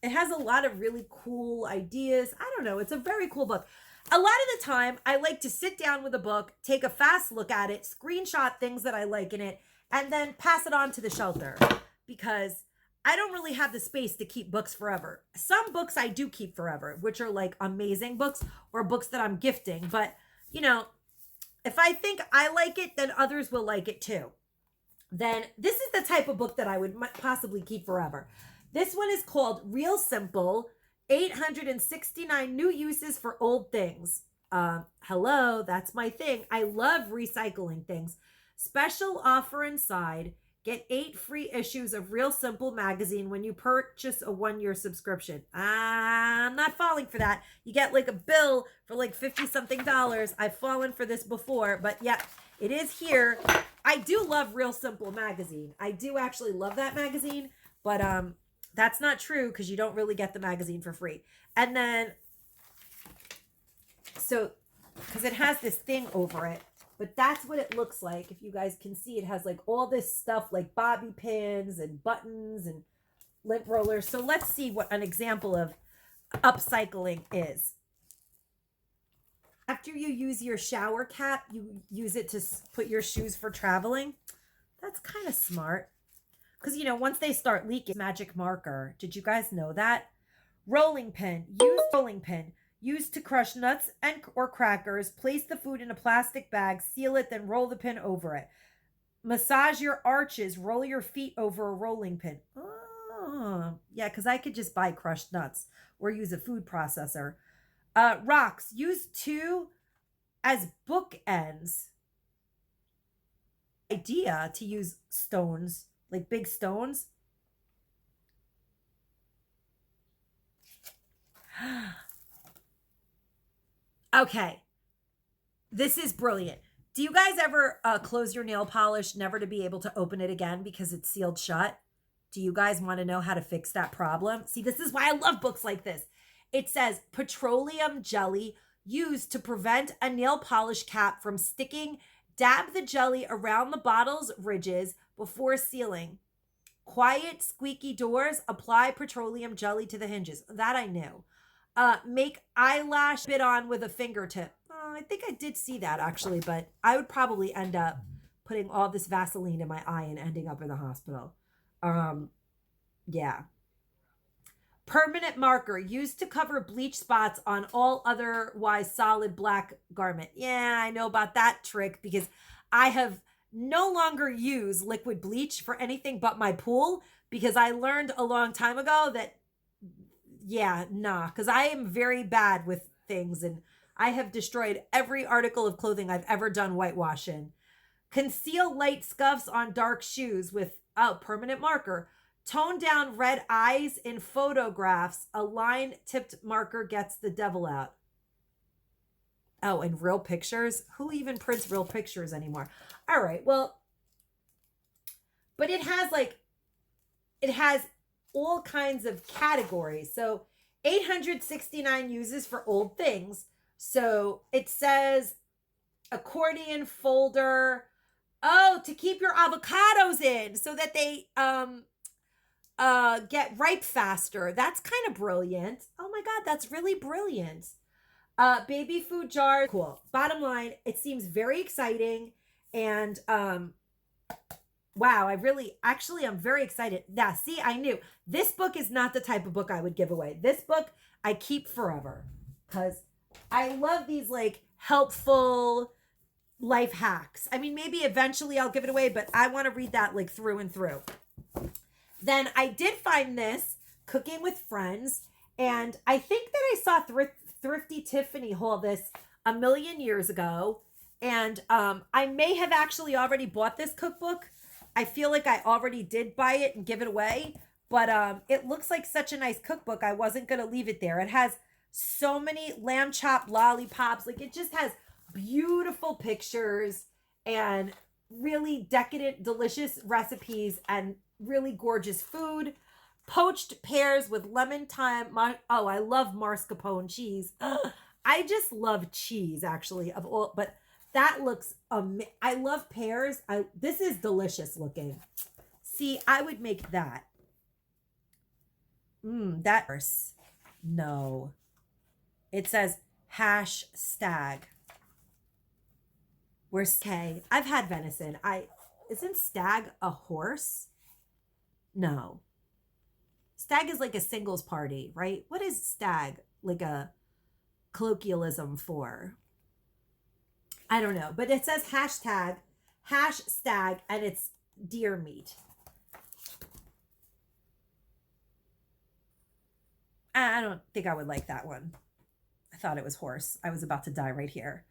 A: it has a lot of really cool ideas. I don't know. It's a very cool book. A lot of the time, I like to sit down with a book, take a fast look at it, screenshot things that I like in it, and then pass it on to the shelter because I don't really have the space to keep books forever. Some books I do keep forever, which are like amazing books or books that I'm gifting. But, you know, if I think I like it, then others will like it too. Then this is the type of book that I would possibly keep forever. This one is called Real Simple, 869 New Uses for Old Things. Hello, that's my thing. I love recycling things. Special offer inside. Get 8 free issues of Real Simple magazine when you purchase a 1-year subscription. I'm not falling for that. You get like a bill for like 50-something dollars. I've fallen for this before, but yeah, it is here. I do love Real Simple magazine. I do actually love that magazine, but that's not true because you don't really get the magazine for free. And then, so, because it has this thing over it, but that's what it looks like. If you guys can see, it has like all this stuff like bobby pins and buttons and lint rollers. So let's see what an example of upcycling is. After you use your shower cap, you use it to put your shoes for traveling. That's kind of smart. Because, you know, once they start leaking, magic marker. Did you guys know that? Rolling pin. Use rolling pin. Used to crush nuts and or crackers. Place the food in a plastic bag. Seal it, then roll the pin over it. Massage your arches. Roll your feet over a rolling pin. Oh, yeah, because I could just buy crushed nuts or use a food processor. Rocks. Use two as bookends. Idea to use stones, like big stones. Okay. This is brilliant. Do you guys ever close your nail polish never to be able to open it again because it's sealed shut? Do you guys want to know how to fix that problem? See, this is why I love books like this. It says petroleum jelly used to prevent a nail polish cap from sticking. Dab the jelly around the bottle's ridges before sealing. Quiet, squeaky doors. Apply petroleum jelly to the hinges. That I knew. Make eyelash bit on with a fingertip. I think I did see that actually, but I would probably end up putting all this Vaseline in my eye and ending up in the hospital. Yeah. Permanent marker used to cover bleach spots on all otherwise solid black garment. Yeah, I know about that trick because I have no longer used liquid bleach for anything but my pool because I learned a long time ago that, yeah, nah, because I am very bad with things and I have destroyed every article of clothing I've ever done whitewash in. Conceal light scuffs on dark shoes with permanent marker. Tone down red eyes in photographs. A line tipped marker gets the devil out. Oh, and real pictures? Who even prints real pictures anymore? All right, well, but it has all kinds of categories. So 869 uses for old things. So it says accordion folder. Oh, to keep your avocados in so that they get ripe faster. That's kind of brilliant. Oh my God, that's really brilliant. Baby food jars. Cool. Bottom line, it seems very exciting. And wow, I'm very excited. Yeah, see, I knew. This book is not the type of book I would give away. This book I keep forever because I love these like helpful life hacks. I mean, maybe eventually I'll give it away, but I want to read that like through and through. Then I did find this, Cooking with Friends, and I think that I saw Thrifty Tiffany haul this a million years ago, and I may have actually already bought this cookbook. I feel like I already did buy it and give it away, but it looks like such a nice cookbook. I wasn't going to leave it there. It has so many lamb chop lollipops. Like it just has beautiful pictures and really decadent, delicious recipes and really gorgeous food. Poached pears with lemon thyme. Oh, I love mascarpone cheese. I just love cheese actually of all, but that looks I love pears. This is delicious looking. See, I would make that. No. It says hash stag. Where's okay? I've had venison. Isn't stag a horse? No. Stag is like a singles party, right? What is stag like a colloquialism for? I don't know, but it says hashtag hash stag and it's deer meat. I don't think I would like that one. I thought it was horse. I was about to die right here.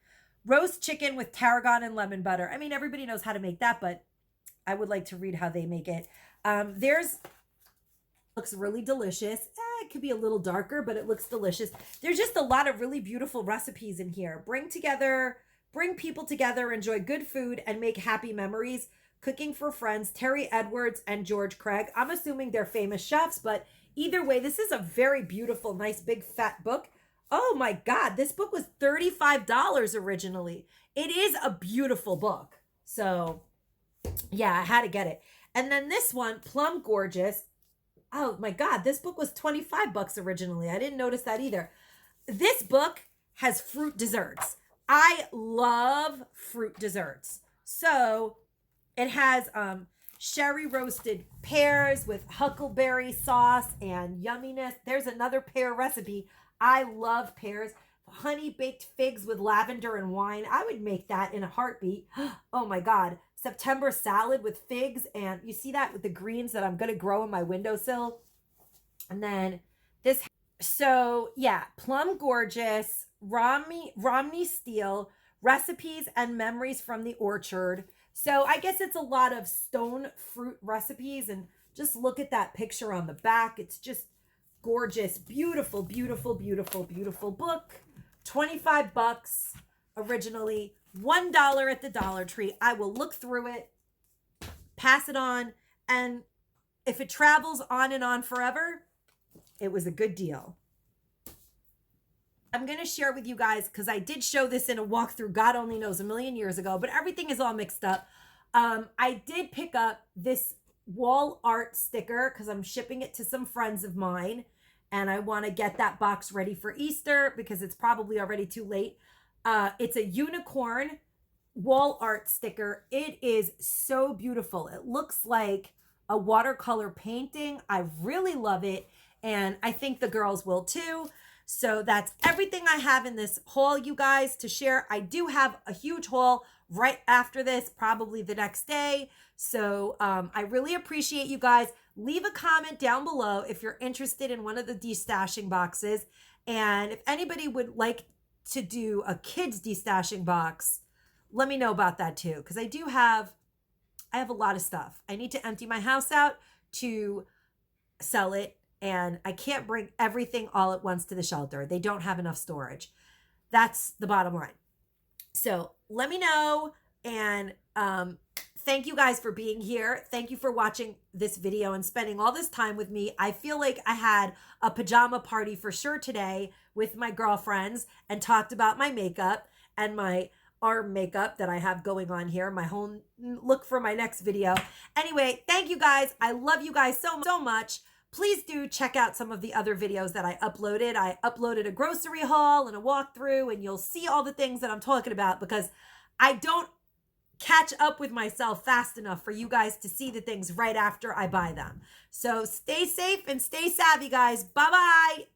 A: Roast chicken with tarragon and lemon butter. I mean, everybody knows how to make that, but I would like to read how they make it. Looks really delicious. It could be a little darker, but it looks delicious. There's just a lot of really beautiful recipes in here. Bring people together, enjoy good food, and make happy memories. Cooking for Friends, Terry Edwards and George Craig. I'm assuming they're famous chefs, but either way, this is a very beautiful, nice, big, fat book. Oh my God, this book was $35 originally. It is a beautiful book. So yeah, I had to get it. And then this one, Plum Gorgeous. Oh my God, this book was $25 originally. I didn't notice that either. This book has fruit desserts. I love fruit desserts. So it has sherry roasted pears with huckleberry sauce and yumminess. There's another pear recipe. I love pears. Honey baked figs with lavender and wine. I would make that in a heartbeat. Oh my God. September salad with figs. And you see that with the greens that I'm going to grow in my windowsill. And then this. So yeah, Plum Gorgeous, Romney Steel, Recipes and Memories from the Orchard. So I guess it's a lot of stone fruit recipes. And just look at that picture on the back. It's just gorgeous. Beautiful, beautiful, beautiful, beautiful book. 25 bucks originally, $1 at the Dollar Tree. I will look through it, pass it on, and if it travels on and on forever, it was a good deal. I'm going to share with you guys, because I did show this in a walkthrough, God only knows, a million years ago, but everything is all mixed up. I did pick up this wall art sticker because I'm shipping it to some friends of mine. And I want to get that box ready for Easter because it's probably already too late. It's a unicorn wall art sticker. It is so beautiful. It looks like a watercolor painting. I really love it. And I think the girls will too. So that's everything I have in this haul, you guys, to share. I do have a huge haul right after this, probably the next day. So I really appreciate you guys. Leave a comment down below if you're interested in one of the destashing boxes. And if anybody would like to do a kids destashing box, let me know about that too. Because I have a lot of stuff. I need to empty my house out to sell it. And I can't bring everything all at once to the shelter. They don't have enough storage. That's the bottom line. So let me know. And thank you guys for being here. Thank you for watching this video and spending all this time with me. I feel like I had a pajama party for sure today with my girlfriends and talked about my makeup and my arm makeup that I have going on here, my whole look for my next video. Anyway, thank you guys. I love you guys so much. Please do check out some of the other videos that I uploaded. I uploaded a grocery haul and a walkthrough, and you'll see all the things that I'm talking about because I don't catch up with myself fast enough for you guys to see the things right after I buy them. So stay safe and stay savvy, guys. Bye-bye.